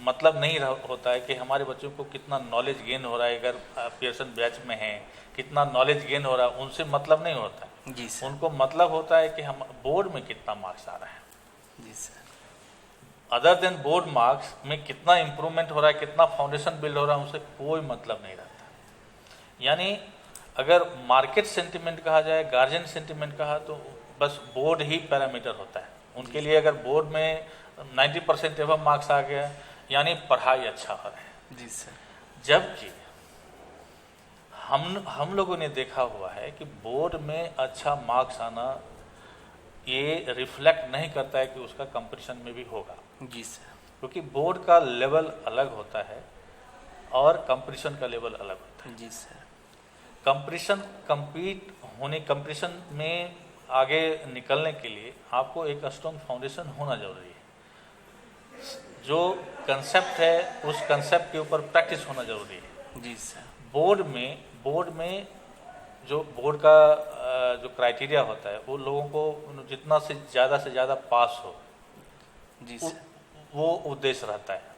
मतलब नहीं होता है कि हमारे बच्चों को कितना नॉलेज गेन हो रहा है, अगर पियर्सन बैच में है कितना नॉलेज गेन हो रहा है, उनसे मतलब नहीं होता है। जी सर। उनको मतलब होता है कि हम बोर्ड में कितना मार्क्स आ रहा है, जी sir. Other than board marks में कितना इम्प्रूवमेंट हो रहा है, कितना फाउंडेशन बिल्ड हो रहा है, उनसे कोई मतलब नहीं रहता। यानी अगर मार्केट सेंटिमेंट कहा जाए, गार्जियन सेंटिमेंट कहा, तो बस बोर्ड ही पैरामीटर होता है उनके लिए। अगर बोर्ड में 90% एवं मार्क्स आ गया यानी पढ़ाई अच्छा हो रहा है। जी सर। जबकि हम लोगों ने देखा हुआ है कि बोर्ड में अच्छा मार्क्स आना ये रिफ्लेक्ट नहीं करता है कि उसका कंपटीशन में भी होगा। जी सर। क्योंकि बोर्ड का लेवल अलग होता है और कंपटीशन का लेवल अलग होता है। जी सर। कंपटीशन में आगे निकलने के लिए आपको एक स्ट्रॉन्ग फाउंडेशन होना जरूरी है। जो कंसेप्ट है उस कंसेप्ट के ऊपर प्रैक्टिस होना जरूरी है। जी सर। बोर्ड में जो बोर्ड का जो क्राइटेरिया होता है वो लोगों को जितना से ज़्यादा पास हो, जी सर। वो उद्देश्य रहता है।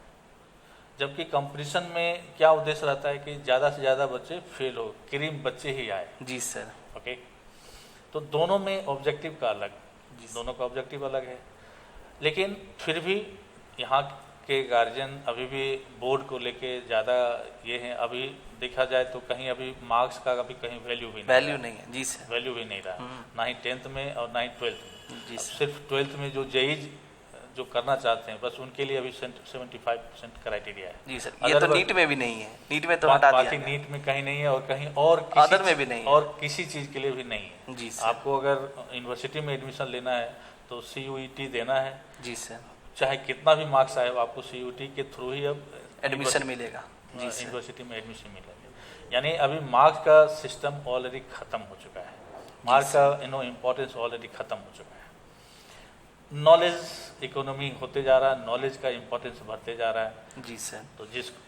जबकि कंपटीशन में क्या उद्देश्य रहता है कि ज़्यादा से ज़्यादा बच्चे फेल हो, क्रीम बच्चे ही आए। जी सर। ओके, तो दोनों में ऑब्जेक्टिव का अलग, जी सर। दोनों का ऑब्जेक्टिव अलग है। लेकिन फिर भी यहाँ के गार्जियन अभी भी बोर्ड को लेके ज़्यादा ये हैं। अभी देखा जाए तो कहीं अभी मार्क्स का अभी कहीं वैल्यू भी नहीं है। जी सर। वैल्यू भी नहीं रहा, ना ही 10th में और ना ही 12th में। जी अब सर। सिर्फ 12th में जो जेईज जो करना चाहते हैं बस उनके लिए अभी 75% क्राइटेरिया है। जी सर। ये तो नीट में भी नहीं है, नीट में तो हटा बाकी दिया नीट में कहीं नहीं है और कहीं और अदर में भी नहीं है। और किसी चीज़ के लिए भी नहीं है। जी सर। आपको अगर यूनिवर्सिटी में एडमिशन लेना है तो CUET देना है। जी सर। चाहे कितना भी मार्क्स आए आपको CUET के थ्रू ही अब एडमिशन मिलेगा। जी सर। यूनिवर्सिटी में एडमिशन मिलेगा। यानी अभी मार्क्स का सिस्टम ऑलरेडी ख़त्म हो चुका है, मार्क्स का इम्पोर्टेंस ऑलरेडी ख़त्म हो चुका है। नॉलेज इकोनॉमी होते जा रहा है, नॉलेज का इम्पोर्टेंस बढ़ते जा रहा है। जी सर। तो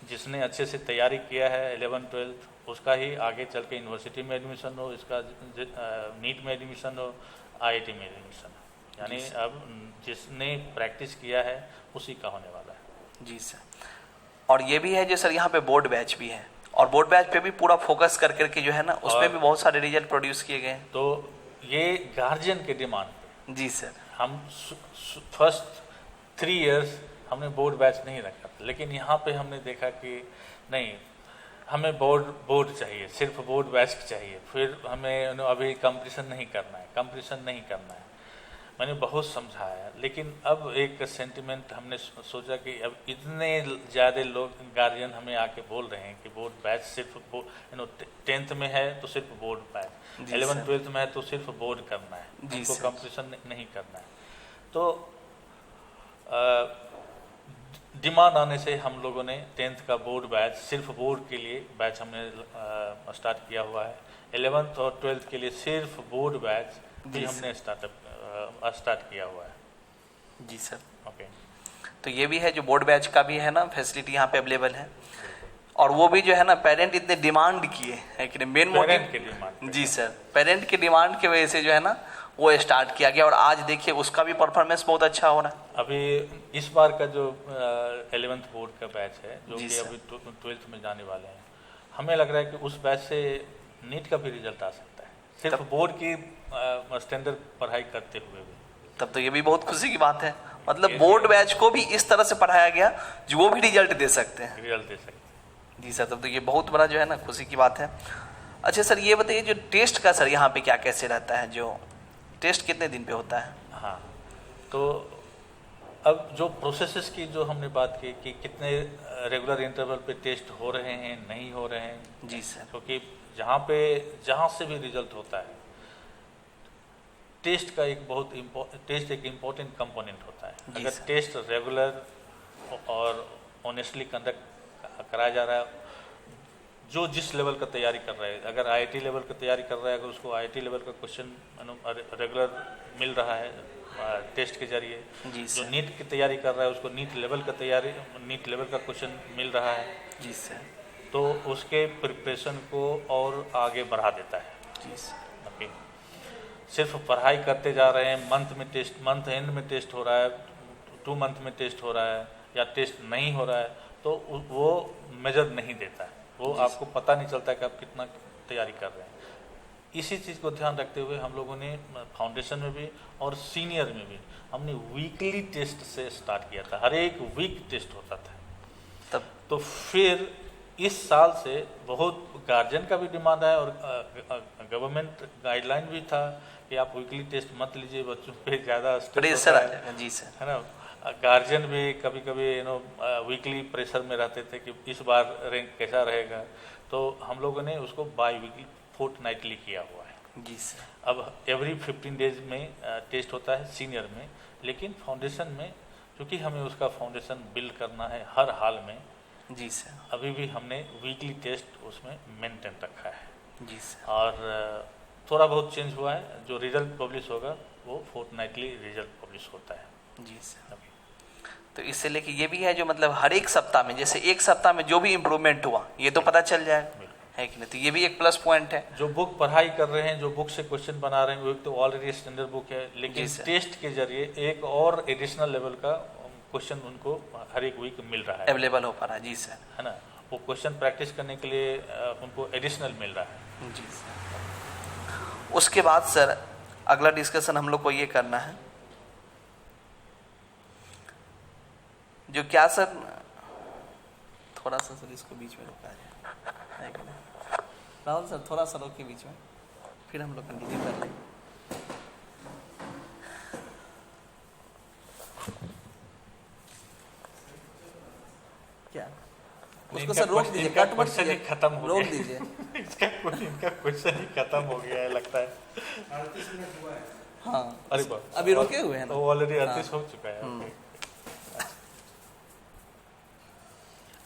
जिसने अच्छे से तैयारी किया है 11th 12th उसका ही आगे चल के यूनिवर्सिटी में एडमिशन हो, इसका नीट में एडमिशन हो, IIT में एडमिशन हो। यानी अब जिसने प्रैक्टिस किया है उसी का होने वाला है। जी सर। और ये भी है जो सर यहाँ पे बोर्ड बैच भी है, और बोर्ड बैच पे भी पूरा फोकस कर करके जो है ना उसमें भी बहुत सारे रिजल्ट प्रोड्यूस किए गए हैं। तो ये गार्जियन के डिमांड पे जी सर। हम फर्स्ट 3 इयर्स हमने बोर्ड बैच नहीं रखा था, लेकिन यहाँ पे हमने देखा कि नहीं, हमें बोर्ड चाहिए, सिर्फ बोर्ड बैच चाहिए। फिर हमें अभी कंपटीशन नहीं करना है। मैंने बहुत समझाया, लेकिन अब एक सेंटिमेंट हमने सोचा कि अब इतने ज़्यादा लोग गार्जियन हमें आके बोल रहे हैं कि बोर्ड बैच सिर्फ 10th में है तो सिर्फ बोर्ड बैच, 11th 12th में है तो सिर्फ बोर्ड करना है, हमको कंपटीशन नहीं करना है। तो डिमांड आने से हम लोगों ने 10th का बोर्ड बैच, सिर्फ बोर्ड के लिए बैच हमने स्टार्ट किया हुआ है। 11th और 12th के लिए सिर्फ बोर्ड बैच भी हमने स्टार्ट किया हुआ है। जी सर। ओके, तो ये भी है जो बोर्ड बैच का भी है ना फैसिलिटी यहाँ पे अवेलेबल है। और वो भी जो है ना पेरेंट इतने डिमांड किए है कि मेन मोटिव के डिमांड। जी सर, पेरेंट की डिमांड की वजह से जो है ना वो स्टार्ट किया गया और आज देखिए उसका भी परफॉर्मेंस बहुत अच्छा हो रहा है। अभी इस बार का जो 11th बोर्ड का बैच है जो जी कि सर। अभी 12th में जाने वाले हैं, हमें लग रहा है कि उस बैच से नीट का भी रिजल्ट आ सकता है, सिर्फ बोर्ड की स्टैंडर्ड पढ़ाई करते हुए भी। तब तो ये भी बहुत खुशी की बात है, मतलब बोर्ड बैच को भी इस तरह से पढ़ाया गया जो वो भी रिजल्ट दे सकते हैं। रिजल्ट दे सकते हैं। जी सर, तब तो ये बहुत बड़ा जो है ना खुशी की बात है। अच्छा सर ये बताइए जो टेस्ट का सर यहाँ पे क्या कैसे रहता है, जो टेस्ट कितने दिन पे होता है? हाँ, तो अब जो प्रोसेसेस की जो हमने बात की कि कितने रेगुलर इंटरवल पे टेस्ट हो रहे हैं नहीं हो रहे हैं। जी सर। क्योंकि जहाँ से भी रिजल्ट होता है टेस्ट का टेस्ट एक इम्पोर्टेंट कंपोनेंट होता है। जी अगर सर। टेस्ट रेगुलर और ऑनेस्टली कंडक्ट कराया जा रहा है, जो जिस लेवल का तैयारी कर रहा है, अगर आईआईटी लेवल का तैयारी कर रहा है, अगर उसको आईआईटी लेवल का क्वेश्चन रेगुलर मिल रहा है टेस्ट के जरिए, जी जो सर। नीट की तैयारी कर रहा है उसको नीट लेवल का क्वेश्चन मिल रहा है, जी सर। तो उसके प्रिपरेशन को और आगे बढ़ा देता है। जी सर। ओके, सिर्फ पढ़ाई करते जा रहे हैं, मंथ एंड में टेस्ट हो रहा है, 2 मंथ में टेस्ट हो रहा है या टेस्ट नहीं हो रहा है, तो वो मेजर नहीं देता है, वो आपको पता नहीं चलता कि आप कितना तैयारी कर रहे हैं। इसी चीज़ को ध्यान रखते हुए हम लोगों ने फाउंडेशन में भी और सीनियर में भी हमने वीकली टेस्ट से स्टार्ट किया था, हर एक वीक टेस्ट होता था। तब तो फिर इस साल से बहुत गार्जियन का भी डिमांड है और गवर्नमेंट गाइडलाइन भी था कि आप वीकली टेस्ट मत लीजिए, बच्चों पे ज़्यादा प्रेशर आ जाएगा। जी सर। है ना। गार्जियन भी कभी कभी वीकली प्रेशर में रहते थे कि इस बार रैंक कैसा रहेगा, तो हम लोगों ने उसको बाई वीकली फोर्टनाइटली किया हुआ है। जी सर। अब एवरी 15 डेज में टेस्ट होता है सीनियर में, लेकिन फाउंडेशन में क्योंकि हमें उसका फाउंडेशन बिल्ड करना है हर हाल में, जी सर। अभी भी हमने वीकली टेस्ट उसमें मेंटेन रखा है। जी सर। और थोड़ा बहुत चेंज हुआ है, जो रिजल्ट पब्लिश होगा वो फोर्टनाइटली रिजल्ट पब्लिश होता है। जी सर। तो इससे लेके ये भी है जो मतलब हर एक सप्ताह में, जैसे एक सप्ताह में जो भी इम्प्रूवमेंट हुआ ये तो पता चल जाएगा, है कि नहीं? तो ये भी एक प्लस पॉइंट है। जो बुक पढ़ाई कर रहे हैं, जो बुक से क्वेश्चन बना रहे हैं, वो एक तो ऑलरेडी स्टैंडर्ड बुक है, लेकिन टेस्ट के जरिए एक और एडिशनल लेवल का क्वेश्चन उनको हर एक वीक मिल रहा है, अवेलेबल हो पा रहा है। जी सर। है ना। वो क्वेश्चन प्रैक्टिस करने के लिए उनको एडिशनल मिल रहा है। जी सर। उसके बाद सर अगला डिस्कशन हम लोग को ये करना है जो क्या सर, थोड़ा सा सर इसको बीच में रोका जाए, है कि नहीं? राहुल सर थोड़ा सा रोक के बीच में, फिर हम लोग कंटिन्यू कर लेंगे। क्या उसको सर रोक दीजिए, कट मत कीजिए, खत्म हो रोक गया। दीजिए। इनका क्वेश्चन ही खत्म हो गया है लगता है। हाँ अरे बाप, अभी रोके हुए हैं ना। वो ऑलरेडी 38 हो चुका है।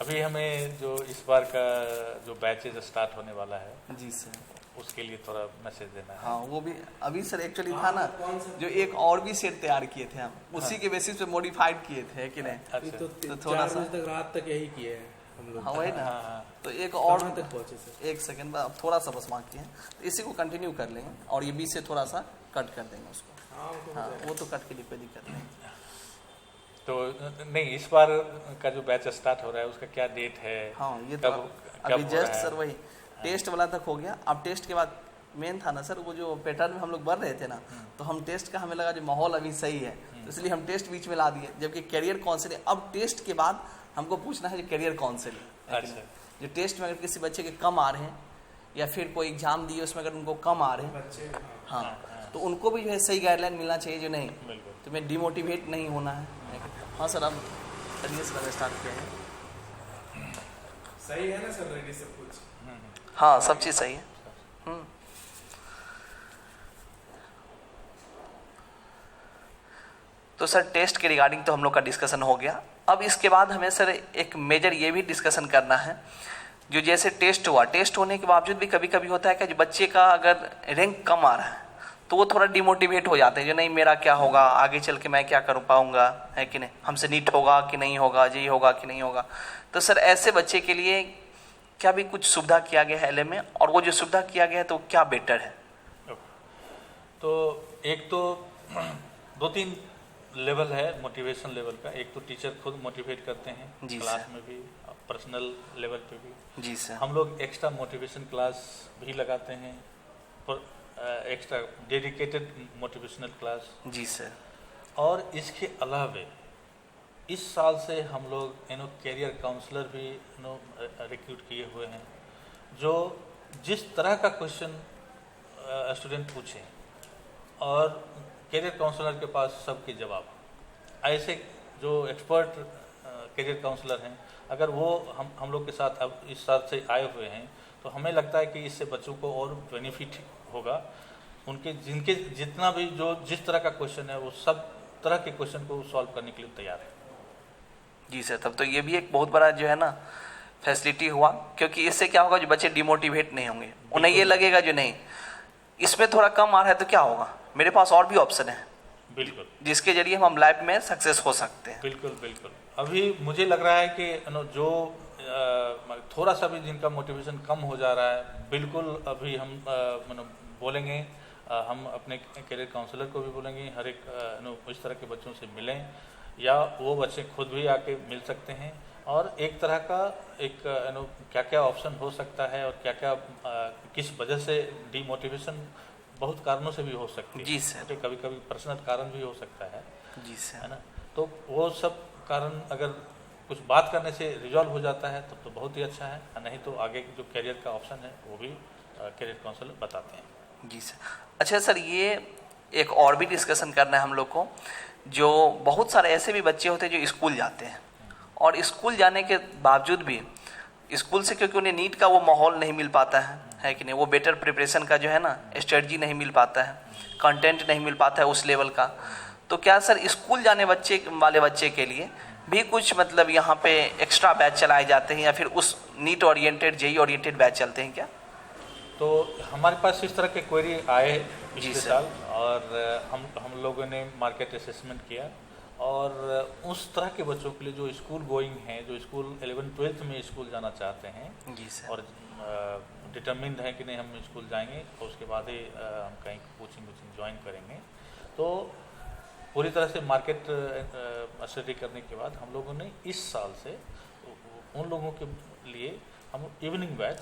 अभी हमें जो इस बार का जो बैचेज स्टार्ट होने वाला है, जी सर, उसके लिए थोड़ा मैसेज देना है। हाँ वो भी अभी सर एक्चुअली था ना, जो एक और भी सेट तैयार किए थे हम, उसी के बेसिस पे मॉडिफाइड किए थे कि नहीं? अच्छा, तो थोड़ा 4 सा बजे तक रात तक यही किए हैं हम लोग। हाँ वही ना। हाँ। तो एक और कहाँ तक पहुँचे सर? एक सेकंड बाद थोड़ा सा बस बाकी है, तो इसी को कंटिन्यू कर लेंगे और ये बीच से थोड़ा सा कट कर देंगे उसको। हाँ वो तो कट के लिए कोई दिक्कत नहीं। तो नहीं, इस बार का जो बैच स्टार्ट हो रहा है उसका क्या डेट है? हाँ ये तो कब अभी हो जस्ट रहा है? सर वही टेस्ट वाला तक हो गया। अब टेस्ट के बाद मेन था ना सर, वो जो पैटर्न में हम लोग बढ़ रहे थे ना, तो हम टेस्ट का हमें लगा जो माहौल अभी सही है, तो इसलिए हम टेस्ट बीच में ला दिए, जबकि करियर काउंसलिंग अब टेस्ट के बाद हमको पूछना है जो करियर काउंसलिंग। अच्छा, जो टेस्ट में अगर किसी बच्चे के कम आ रहे हैं या फिर कोई एग्जाम दिए उसमें अगर उनको कम आ रहे हैं, बच्चे हाँ तो उनको भी जो है सही गाइडलाइन मिलना चाहिए, जो नहीं बिल्कुल। तुम्हें डिमोटिवेट नहीं होना है। हाँ सर, अब करिए सर स्टार्ट किए हैं। सही है ना सर, रेडी सब कुछ? हाँ सब चीज़ सही है। तो सर टेस्ट के रिगार्डिंग तो हम लोग का डिस्कशन हो गया। अब इसके बाद हमें सर एक मेजर ये भी डिस्कशन करना है, जो जैसे टेस्ट हुआ, टेस्ट होने के बावजूद भी कभी कभी होता है कि जो बच्चे का अगर रैंक कम आ रहा है तो वो थोड़ा डिमोटिवेट हो जाते हैं, जो नहीं मेरा क्या होगा आगे चल के, मैं क्या कर पाऊंगा, है कि नहीं, हमसे नीट होगा कि नहीं होगा, जी होगा कि नहीं होगा। तो सर ऐसे बच्चे के लिए क्या भी कुछ सुविधा किया गया है एलएम में, और वो जो सुविधा किया गया है तो क्या बेटर है? तो एक तो 2-3 लेवल है मोटिवेशन लेवल का। एक तो टीचर खुद मोटिवेट करते हैं जी क्लास सर। में भी, पर्सनल लेवल पे भी। जी सर। हम लोग एक्स्ट्रा मोटिवेशन क्लास भी लगाते हैं, एक्स्ट्रा डेडिकेटेड मोटिवेशनल क्लास। जी सर। और इसके अलावे इस साल से हम लोग कैरियर काउंसलर भी रिक्रूट किए हुए हैं, जो जिस तरह का क्वेश्चन स्टूडेंट पूछे और कैरियर काउंसलर के पास सबके जवाब। ऐसे जो एक्सपर्ट कैरियर काउंसलर हैं, अगर वो हम लोग के साथ अब इस साल से आए हुए हैं, तो हमें लगता है कि इससे बच्चों को और बेनिफिट होगा। उनके जिनके जितना भी जो जिस तरह का क्वेश्चन है, वो सब तरह के क्वेश्चन को सॉल्व करने के लिए तैयार है। जी सर, तब तो ये भी एक बहुत बड़ा जो है ना फैसिलिटी हुआ, क्योंकि इससे क्या होगा, जो बच्चे डिमोटिवेट नहीं होंगे, उन्हें ये लगेगा जो नहीं इसमें थोड़ा कम आ रहा है तो क्या होगा, मेरे पास और भी ऑप्शन है, बिल्कुल, जिसके जरिए हम लाइफ में सक्सेस हो सकते हैं। बिल्कुल बिल्कुल। अभी मुझे लग रहा है कि जो थोड़ा सा भी जिनका मोटिवेशन कम हो जा रहा है, बिल्कुल अभी हम बोलेंगे, हम अपने कैरियर काउंसलर को भी बोलेंगे हर एक इस तरह के बच्चों से मिलें, या वो बच्चे खुद भी आके मिल सकते हैं, और एक तरह का एक क्या क्या ऑप्शन हो सकता है, और क्या क्या किस वजह से डीमोटिवेशन बहुत कारणों से भी हो सकती है। जी सर। तो कभी कभी पर्सनल कारण भी हो सकता है जी सर। है ना। तो वो सब कारण अगर कुछ बात करने से रिजॉल्व हो जाता है तब तो बहुत ही अच्छा है, नहीं तो आगे जो कैरियर का ऑप्शन है वो भी कैरियर काउंसलर बताते हैं। जी सर। अच्छा सर, ये एक और भी डिस्कशन करना है हम लोग को, जो बहुत सारे ऐसे भी बच्चे होते हैं जो स्कूल जाते हैं, और स्कूल जाने के बावजूद भी स्कूल से क्योंकि उन्हें नीट का वो माहौल नहीं मिल पाता है कि नहीं, वो बेटर प्रिपरेशन का जो है ना स्ट्रेटजी नहीं मिल पाता है, कंटेंट नहीं मिल पाता है उस लेवल का, तो क्या सर स्कूल जाने वाले बच्चे के लिए भी कुछ मतलब यहाँ पे एक्स्ट्रा बैच चलाए जाते हैं, या फिर उस NEET oriented JEE oriented batch चलते हैं क्या? तो हमारे पास इस तरह के क्वेरी आए पिछले सर। साल, और हम लोगों ने मार्केट असेसमेंट किया, और उस तरह के बच्चों के लिए जो स्कूल गोइंग हैं, जो स्कूल 11th-12th में स्कूल जाना चाहते हैं, जी सर। और डिटर्मिन्ड है कि नहीं हम स्कूल जाएंगे, और उसके बाद ही हम कहीं कोचिंग ज्वाइन करेंगे, तो पूरी तरह से मार्केट स्टडी करने के बाद हम लोगों ने इस साल से उन लोगों के लिए हम इवनिंग बैच,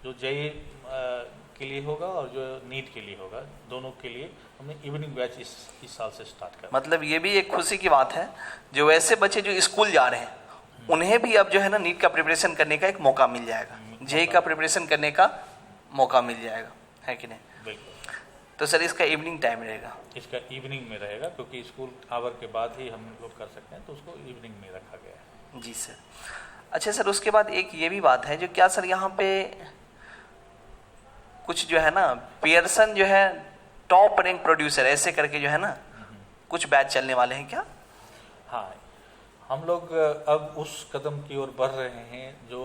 जो जेई के लिए होगा और जो नीट के लिए होगा, दोनों के लिए हमने इवनिंग बैच इस साल से स्टार्ट कर। मतलब ये भी एक खुशी की बात है, जो वैसे बच्चे जो स्कूल जा रहे हैं उन्हें भी अब जो है ना नीट का प्रिपरेशन करने का एक मौका मिल जाएगा, जेई का प्रिपरेशन करने का मौका मिल जाएगा, है कि नहीं? बिल्कुल। तो सर इसका इवनिंग टाइम रहेगा? इसका इवनिंग में रहेगा, क्योंकि स्कूल आवर के बाद ही हम लोग कर सकते हैं, तो उसको इवनिंग में रखा गया है। जी सर। अच्छा सर, उसके बाद एक ये भी बात है, जो क्या सर यहाँ पे कुछ जो है ना पियर्सन जो है टॉप रैंक प्रोड्यूसर ऐसे करके जो है ना कुछ बैच चलने वाले हैं क्या? हाँ, हम लोग अब उस कदम की ओर बढ़ रहे हैं जो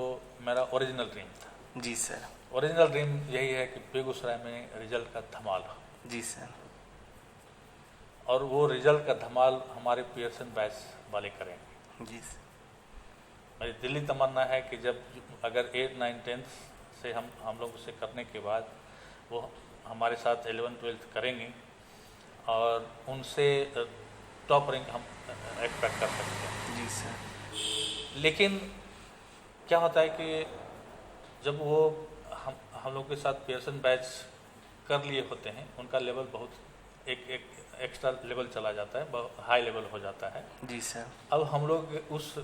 मेरा ओरिजिनल ड्रीम था। जी सर। ओरिजिनल ड्रीम यही है कि बेगूसराय में रिजल्ट का धमाल हो, जी सर। और वो रिजल्ट का धमाल हमारे पियर्सन बैच वाले करेंगे। जी सर। मेरी दिल्ली तमन्ना है कि जब अगर 8, 9, 10th से हम लोग उसे करने के बाद वो हमारे साथ 11th-12th करेंगे, और उनसे टॉप रैंक हम एक्सपेक्ट कर सकते हैं। जी सर। लेकिन क्या होता है कि जब वो हम लोग के साथ पियर्सन बैच कर लिए होते हैं, उनका लेवल बहुत एक एक्स्ट्रा लेवल चला जाता है, बहुत हाई लेवल हो जाता है। जी सर। अब हम लोग उस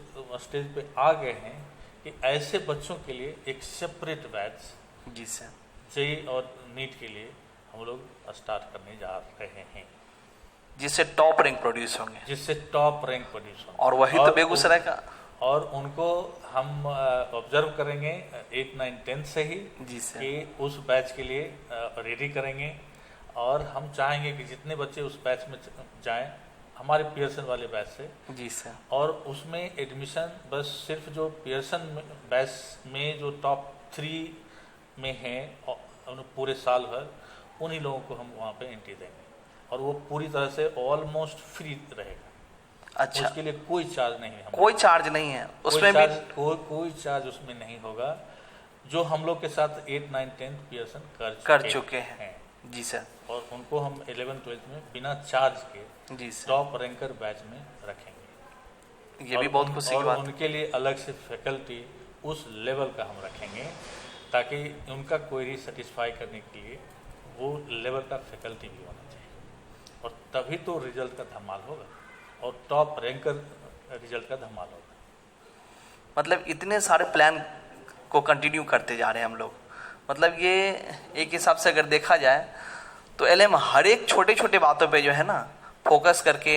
स्टेज पे आ गए हैं कि ऐसे बच्चों के लिए एक सेपरेट बैच, जी सर, जेई और नीट के लिए हम लोग स्टार्ट करने जा रहे हैं, जिससे टॉप रैंक प्रोड्यूस होंगे, जिससे टॉप रैंक प्रोड्यूस होंगे। और वही तो बेगूसराय का, और उनको हम ऑब्जर्व करेंगे 8, 9, 10 से ही, जी सर, कि उस बैच के लिए रेडी करेंगे, और हम चाहेंगे कि जितने बच्चे उस बैच में जाएं हमारे पियर्सन वाले बैच से। जी सर। और उसमें एडमिशन बस सिर्फ जो पियर्सन बैच में जो टॉप 3 में हैं पूरे साल भर, उन्हीं लोगों को हम वहाँ पे एंट्री देंगे, और वो पूरी तरह से ऑलमोस्ट फ्री रहेगा। अच्छा, उसके लिए कोई चार्ज नहीं है, कोई चार्ज नहीं है उसमें भी? कोई चार्ज उसमें नहीं होगा। जो हम लोग के साथ 8, 9, 10 पियर्सन कर चुके हैं। जी सर। और उनको हम 11, 12 में बिना चार्ज के जी सर। टॉप रैंकर बैच में रखेंगे। ये भी बहुत खुशी की बात है। उनके लिए अलग से फैकल्टी उस लेवल का हम रखेंगे, ताकि उनका क्वेरी सेटिस्फाई करने के लिए वो लेवल का फैकल्टी भी होना चाहिए, और तभी तो रिजल्ट का धमाल होगा, और टॉप रैंकर रिजल्ट का धमाल होगा। मतलब इतने सारे प्लान को कंटिन्यू करते जा रहे हैं हम लोग। मतलब ये एक हिसाब से अगर देखा जाए तो एलएम हर एक छोटे छोटे बातों पे जो है ना फोकस करके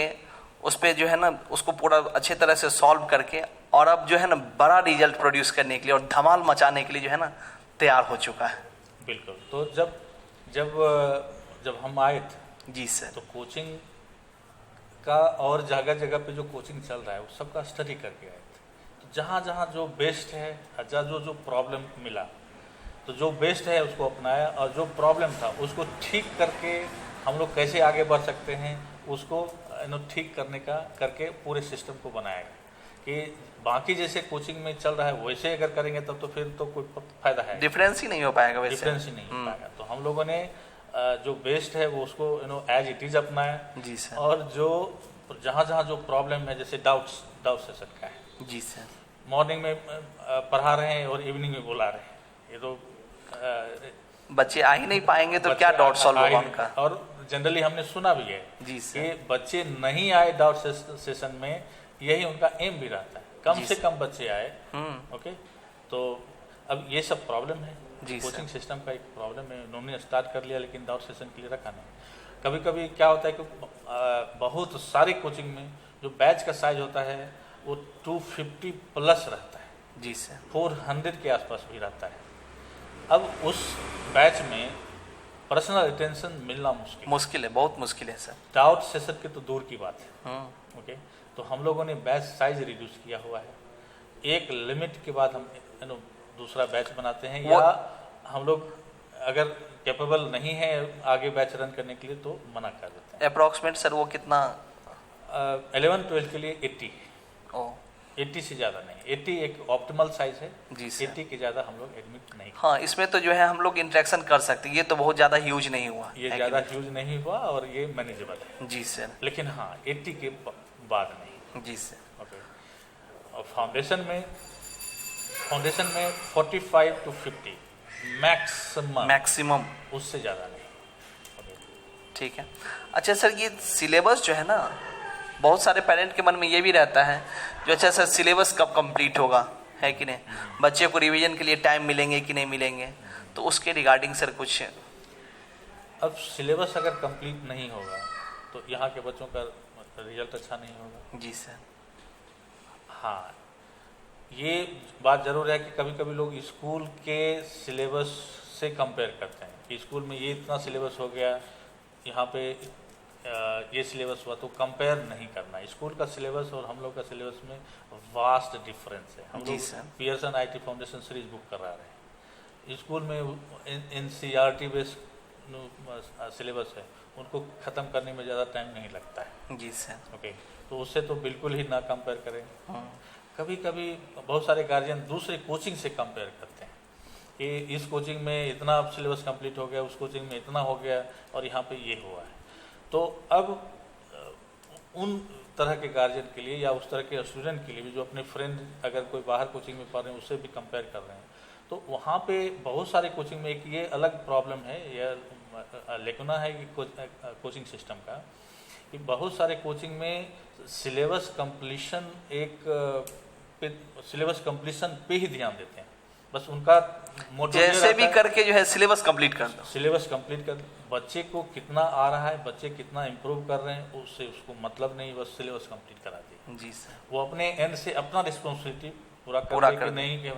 उस पर जो है ना उसको पूरा अच्छे तरह से सॉल्व करके और अब जो है ना बड़ा रिजल्ट प्रोड्यूस करने के लिए और धमाल मचाने के लिए जो है ना तैयार हो चुका है। बिल्कुल। तो जब हम आए थे, जी सर, तो कोचिंग का और जगह जगह पे जो कोचिंग चल रहा है वो सबका स्टडी करके आए थे। तो जहाँ जहाँ जो बेस्ट है, जो प्रॉब्लम मिला, तो जो बेस्ट है उसको अपनाया, और जो प्रॉब्लम था उसको ठीक करके हम लोग कैसे आगे बढ़ सकते हैं उसको ठीक करके पूरे सिस्टम को बनाया कि बाकी जैसे कोचिंग में चल रहा है वैसे अगर करेंगे तब तो फिर तो कोई फायदा है, डिफरेंस ही नहीं हो पाएगा। वैसे डिफरेंस ही नहीं हो पाएगा। तो हम लोगों ने जो बेस्ट है वो उसको एज इट इज अपनाया। जी सर। और जो जहाँ जहाँ जो प्रॉब्लम है, जैसे डाउट सेशन का है, जी सर, मॉर्निंग में पढ़ा रहे हैं और इवनिंग में बुला रहे हैं, ये तो बच्चे आ ही नहीं पाएंगे तो क्या डाउट सॉल्व होगा उनका। और जनरली हमने सुना भी है जी सर, कि बच्चे नहीं आए डाउट सेशन में, यही उनका एम भी रहता है, कम से कम बच्चे आए। ओके, तो अब ये सब प्रॉब्लम है, कोचिंग सिस्टम का एक प्रॉब्लम है। उन्होंने स्टार्ट कर लिया लेकिन डाउट सेशन के लिए रखा नहीं। कभी कभी क्या होता है कि बहुत सारी कोचिंग में जो बैच का साइज होता है वो 250 प्लस रहता है। जी सर, 400 के आसपास भी रहता है। अब उस बैच में पर्सनल अटेंशन मिलना मुश्किल है, बहुत मुश्किल है सर। डाउट सेशन के तो दूर की बात है। ओके, तो हम लोगों ने बैच साइज रिड्यूस किया हुआ है। एक लिमिट के बाद हम दूसरा बैच बनाते हैं, या हम लोग अगर कैपेबल नहीं है आगे बैच रन करने के लिए तो मना कर देते हैं। अप्रोक्सीमेट सर वो कितना? 11, 12 के लिए 80। ओ, 80 से ज़्यादा नहीं, 80 एक ऑप्टिमल साइज है। जी सर। 80 के ज़्यादा हम लोग एडमिट नहीं। हाँ, इसमें तो जो है हम लोग इंटरेक्शन कर सकते हैं, ये तो बहुत ज़्यादा ह्यूज नहीं हुआ, ये ज़्यादा ह्यूज नहीं हुआ और ये मैनेजेबल है। जी सर। लेकिन हाँ, 80 के बाद नहीं। जी सर। ओके, और फाउंडेशन में 45 to 50 मैक्सिमम, उससे ज़्यादा नहीं। ओके, ठीक है। अच्छा सर, ये सिलेबस जो है ना बहुत सारे पेरेंट के मन में ये भी रहता है जो अच्छा सर सिलेबस कब कंप्लीट होगा, है कि नहीं, बच्चे को रिवीजन के लिए टाइम मिलेंगे कि नहीं मिलेंगे, तो उसके रिगार्डिंग सर कुछ। अब सिलेबस अगर कंप्लीट नहीं होगा तो यहाँ के बच्चों का रिजल्ट अच्छा नहीं होगा। जी सर। हाँ, ये बात ज़रूर है कि कभी कभी लोग स्कूल के सिलेबस से कंपेयर करते हैं कि स्कूल में ये इतना सिलेबस हो गया, यहाँ पे ये सिलेबस हुआ, तो कंपेयर नहीं करना। स्कूल का सिलेबस और हम लोग का सिलेबस में वास्ट डिफरेंस है। हम लोग Pearson IT foundation series book करा रहे हैं, स्कूल में NCERT बेस्ड सिलेबस है, उनको ख़त्म करने में ज़्यादा टाइम नहीं लगता है। जी सर। ओके, तो उससे तो बिल्कुल ही ना कंपेयर करें। कभी कभी बहुत सारे गार्जियन दूसरे कोचिंग से कंपेयर करते हैं कि इस कोचिंग में इतना सिलेबस कंप्लीट हो गया, उस कोचिंग में इतना हो गया और यहाँ पे ये हुआ है। तो अब उन तरह के गार्जियन के लिए या उस तरह के स्टूडेंट के लिए भी जो अपने फ्रेंड अगर कोई बाहर कोचिंग में पढ़ रहे हैं उससे भी कंपेयर कर रहे हैं, तो वहाँ पे बहुत सारे कोचिंग में एक ये अलग प्रॉब्लम है, यह लेकुना है कि कोचिंग सिस्टम का, कि बहुत सारे कोचिंग में सिलेबस कंप्लीशन पे ही ध्यान देते हैं। बस उनका मोटिव जैसे भी करके जो है सिलेबस कंप्लीट कर दो, सिलेबस कंप्लीट कर। बच्चे को कितना आ रहा है, बच्चे कितना इम्प्रूव कर रहे हैं, उससे उसको मतलब नहीं, बस सिलेबस कंप्लीट करा दी। जी सर। वो अपने एंड से अपना रिस्पॉन्सिबिलिटी पूरा कर नहीं कि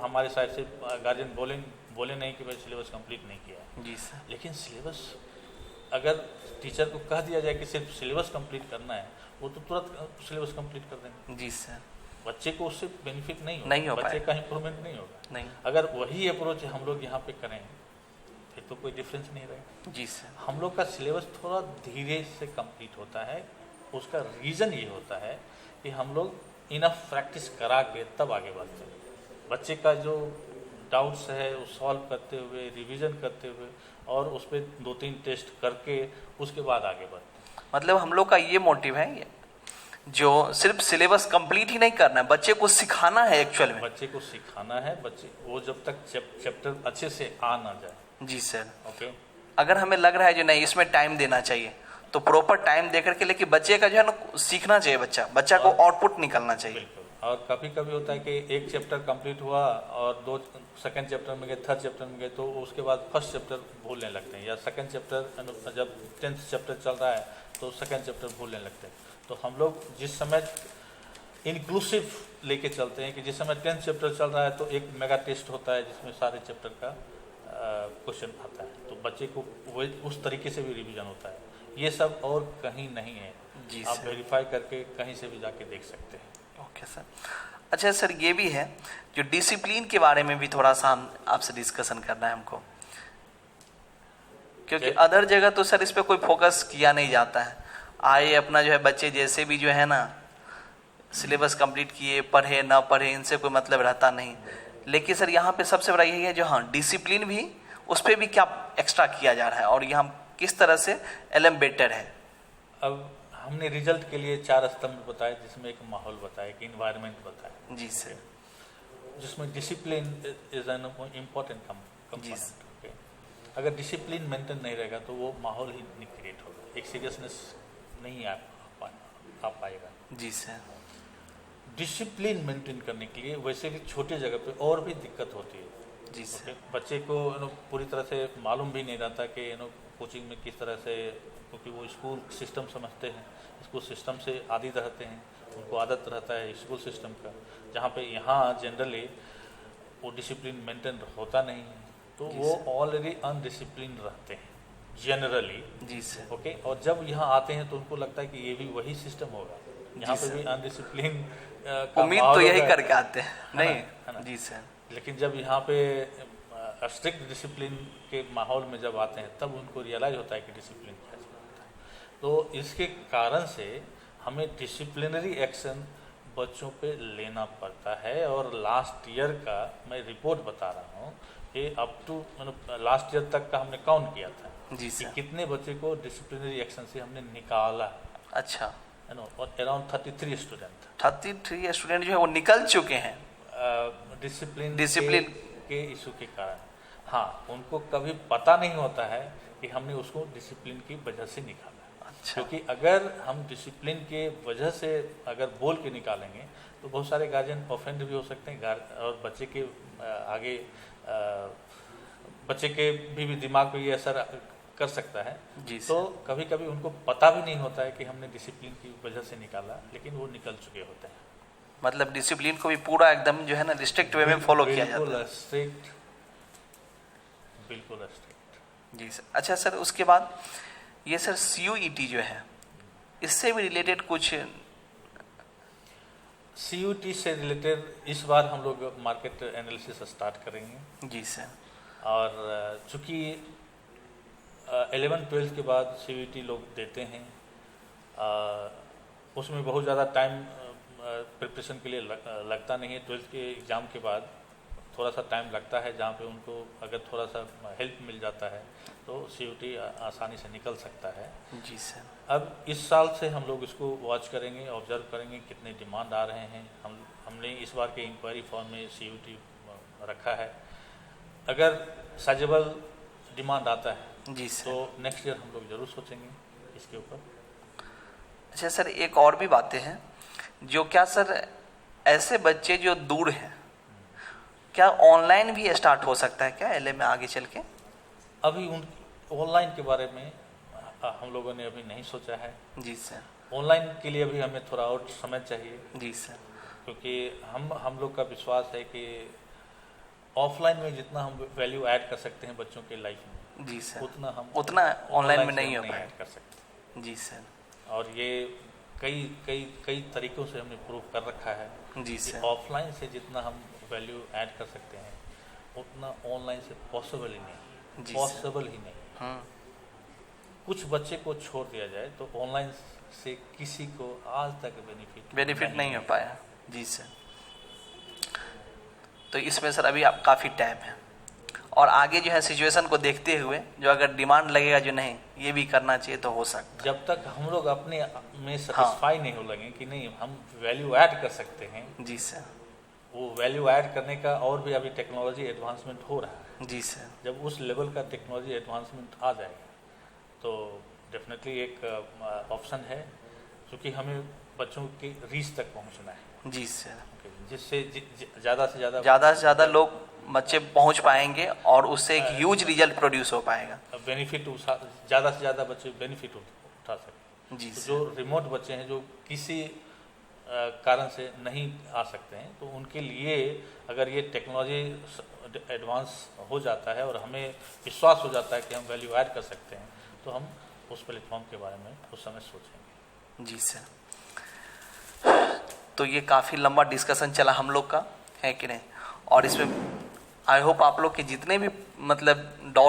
हमारे साइड से गार्जियन बोले नहीं कि भाई सिलेबस कंप्लीट नहीं किया है। जी सर। लेकिन सिलेबस अगर टीचर को कह दिया जाए कि सिर्फ सिलेबस कंप्लीट करना है, वो तो तुरंत सिलेबस कंप्लीट कर देंगे। जी सर। बच्चे को उससे बेनिफिट नहीं हो बच्चे का इम्प्रूवमेंट नहीं होगा। नहीं। अगर वही अप्रोच हम लोग यहाँ पे करें फिर तो कोई डिफरेंस नहीं रहेगा। जी सर। हम लोग का सिलेबस थोड़ा धीरे से कंप्लीट होता है। उसका रीज़न ये होता है कि हम लोग इनफ प्रैक्टिस करा के तब आगे बढ़ते हैं। बच्चे का जो डाउट्स है वो सॉल्व करते हुए, रिवीजन करते हुए और उस पर 2-3 टेस्ट करके उसके बाद आगे बढ़ते हैं। मतलब हम लोग का ये मोटिव है जो सिर्फ सिलेबस कंप्लीट ही नहीं करना है, बच्चे को सिखाना है एक्चुअल में। बच्चे को सिखाना है, बच्चे वो जब तक चैप्टर अच्छे से आ ना जाए। जी सर। ओके, अगर हमें लग रहा है जो नहीं इसमें टाइम देना चाहिए तो प्रॉपर टाइम दे करके, लेकिन बच्चे का जो है ना सीखना चाहिए, बच्चा को आउटपुट निकलना चाहिए। बिल्कुल। और कभी कभी होता है कि एक चैप्टर कंप्लीट हुआ और 2 सेकंड चैप्टर में गए, थर्ड चैप्टर में गए, तो उसके बाद फर्स्ट चैप्टर भूलने लगते हैं, या सेकंड चैप्टर जब 10th चैप्टर चल रहा है तो सेकंड चैप्टर भूलने लगते हैं। तो हम लोग जिस समय इंक्लूसिव लेके चलते हैं कि जिस समय 10th चैप्टर चल रहा है तो एक मेगा टेस्ट होता है जिसमें सारे चैप्टर का क्वेश्चन आता है, तो बच्चे को वो उस तरीके से भी रिवीजन होता है। ये सब और कहीं नहीं है, जी आप सर। वेरीफाई करके कहीं से भी जाके देख सकते हैं। Okay sir. अच्छा सर, ये भी है जो डिसिप्लिन के बारे में भी थोड़ा सा हम आपसे डिस्कशन करना है हमको, क्योंकि अदर जगह तो सर इस पे कोई फोकस किया नहीं जाता है। आए अपना जो है बच्चे जैसे भी जो है ना सिलेबस कंप्लीट किए, पढ़े ना पढ़े इनसे कोई मतलब रहता नहीं, लेकिन सर यहाँ पे सबसे बड़ा यही है जो हाँ डिसिप्लिन भी, उस पर भी क्या एक्स्ट्रा किया जा रहा है और यहाँ किस तरह से एलएम बेटर है। अब हमने रिजल्ट के लिए 4 स्तंभ बताए, जिसमें एक माहौल बताया, एक इन्वायरमेंट बताया। जी सर। जिसमें डिसिप्लिन इज एन इम्पोर्टेंट जी कंपोनेंट। सर। ओके, अगर डिसिप्लिन मेंटेन नहीं रहेगा तो वो माहौल ही नहीं क्रिएट होगा, एक सीरियसनेस नहीं आ पाएगा। जी सर। डिसिप्लिन मेंटेन करने के लिए वैसे भी छोटे जगह पे और भी दिक्कत होती है। जी सर। ओके, बच्चे को पूरी तरह से मालूम भी नहीं रहता कि कोचिंग में किस तरह से, क्योंकि वो स्कूल सिस्टम समझते हैं, स्कूल सिस्टम से आदी रहते हैं, उनको आदत रहता है स्कूल सिस्टम का, जहाँ पे यहाँ जनरली वो डिसिप्लिन मेंटेन होता नहीं है, तो वो ऑलरेडी अनडिसिप्लिन रहते हैं जनरली। जी सर। ओके, और जब यहाँ आते हैं तो उनको लगता है कि ये भी वही सिस्टम होगा, यहाँ पे भी अनडिसिप्लिन का उम्मीद माहौल तो यही होगा। करके आते हैं है ना? नहीं। है ना? जी सर। लेकिन जब यहाँ पे स्ट्रिक्ट डिसिप्लिन के माहौल में जब आते हैं तब उनको रियलाइज होता है कि डिसिप्लिन क्या चीज़ होता है। तो इसके कारण से हमें डिसिप्लिनरी एक्शन बच्चों पे लेना पड़ता है। और लास्ट ईयर का मैं रिपोर्ट बता रहा हूँ कि अप टू लास्ट ईयर तक का हमने काउंट किया था जी कि सर। कितने बच्चे को डिसिप्लिनरी एक्शन से हमने निकाला, अच्छा, है ना, और अराउंड 33 स्टूडेंट 33 स्टूडेंट जो है वो निकल चुके हैं डिसिप्लिन के इशू के कारण। हाँ, उनको कभी पता नहीं होता है कि हमने उसको डिसिप्लिन की वजह से निकाला। अच्छा। क्योंकि अगर हम डिसिप्लिन के वजह से अगर बोल के निकालेंगे तो बहुत सारे गार्जियन ऑफेंड भी हो सकते हैं, और बच्चे के आगे बच्चे के भी दिमाग पे ये असर कर सकता है। जी तो कभी कभी उनको पता भी नहीं होता है कि हमने डिसिप्लिन की वजह से निकाला, लेकिन वो निकल चुके होते हैं। मतलब डिसिप्लिन को भी पूरा एकदम जो है ना रिस्ट्रिक्ट वे में फॉलो किया जाता है। स्ट्रिक्ट, बिल्कुल स्ट्रिक्ट। जी सर। अच्छा सर, उसके बाद ये सर CUET जो है इससे भी रिलेटेड कुछ। CUET से रिलेटेड इस बार हम लोग मार्केट एनालिसिस स्टार्ट करेंगे। जी सर। और चूँकि 11-12 के बाद CUET लोग देते हैं, उसमें बहुत ज़्यादा टाइम प्रिपरेशन के लिए लगता नहीं है। 12th के एग्ज़ाम के बाद थोड़ा सा टाइम लगता है, जहाँ पे उनको अगर थोड़ा सा हेल्प मिल जाता है तो CUET आसानी से निकल सकता है। जी सर। अब इस साल से हम लोग इसको वॉच करेंगे, ऑब्जर्व करेंगे कितने डिमांड आ रहे हैं। हमने इस बार के इंक्वायरी फॉर्म में CUET रखा है। अगर साइजेबल डिमांड आता है जी सर। तो नेक्स्ट ईयर हम लोग ज़रूर सोचेंगे इसके ऊपर। अच्छा सर, एक और भी बातें हैं जो क्या सर ऐसे बच्चे जो दूर हैं, क्या ऑनलाइन भी स्टार्ट हो सकता है क्या LA में आगे चल के? अभी उन ऑनलाइन के बारे में हम लोगों ने अभी नहीं सोचा है। जी सर। ऑनलाइन के लिए अभी हमें थोड़ा और समय चाहिए, जी सर। क्योंकि हम लोग का विश्वास है कि ऑफलाइन में जितना हम वैल्यू ऐड कर सकते हैं बच्चों के लाइफ में, जी सर, उतना ऑनलाइन में नहीं हो ऐड पाएगा। कर सकते। जी सर। और ये कई तरीकों से हमने प्रूव कर रखा है जी कि सर। ऑफलाइन से जितना हम वैल्यू ऐड कर सकते हैं उतना ऑनलाइन से पॉसिबल ही नहीं, जी पॉसिबल ही नहीं। हाँ। कुछ बच्चे को छोड़ दिया जाए तो ऑनलाइन से किसी को आज तक बेनिफिट नहीं हो पाया। जी सर। तो इसमें सर अभी आप काफ़ी टाइम है, और आगे जो है सिचुएशन को देखते हुए जो अगर डिमांड लगेगा जो नहीं ये भी करना चाहिए तो हो सकता जब तक हम लोग अपने में सेटिस्फाई नहीं हो लगे कि नहीं हम वैल्यू ऐड कर सकते हैं, है। जी सर। वो वैल्यू ऐड करने का और भी अभी टेक्नोलॉजी एडवांसमेंट हो रहा है। जी सर। जब उस लेवल का टेक्नोलॉजी एडवांसमेंट आ जाएगा तो डेफिनेटली एक ऑप्शन है, क्योंकि हमें बच्चों की रीच तक पहुंचना है। जी सर। जिससे ज़्यादा से ज़्यादा लोग बच्चे पहुंच पाएंगे और उससे एक ह्यूज रिजल्ट प्रोड्यूस हो पाएगा। बेनिफिट ज़्यादा से ज़्यादा बच्चे बेनिफिट उठा सकें। जी तो सर। जो रिमोट बच्चे हैं जो किसी कारण से नहीं आ सकते हैं, तो उनके लिए अगर ये टेक्नोलॉजी एडवांस हो जाता है और हमें विश्वास हो जाता है कि हम वैल्यू ऐड कर सकते हैं, तो हम उस प्लेटफॉर्म के बारे में उस समय सोचेंगे। जी सर। तो ये काफ़ी लंबा डिस्कशन चला हम लोग का, है कि नहीं, और इसमें आई होप आप लोग के जितने भी मतलब डाउट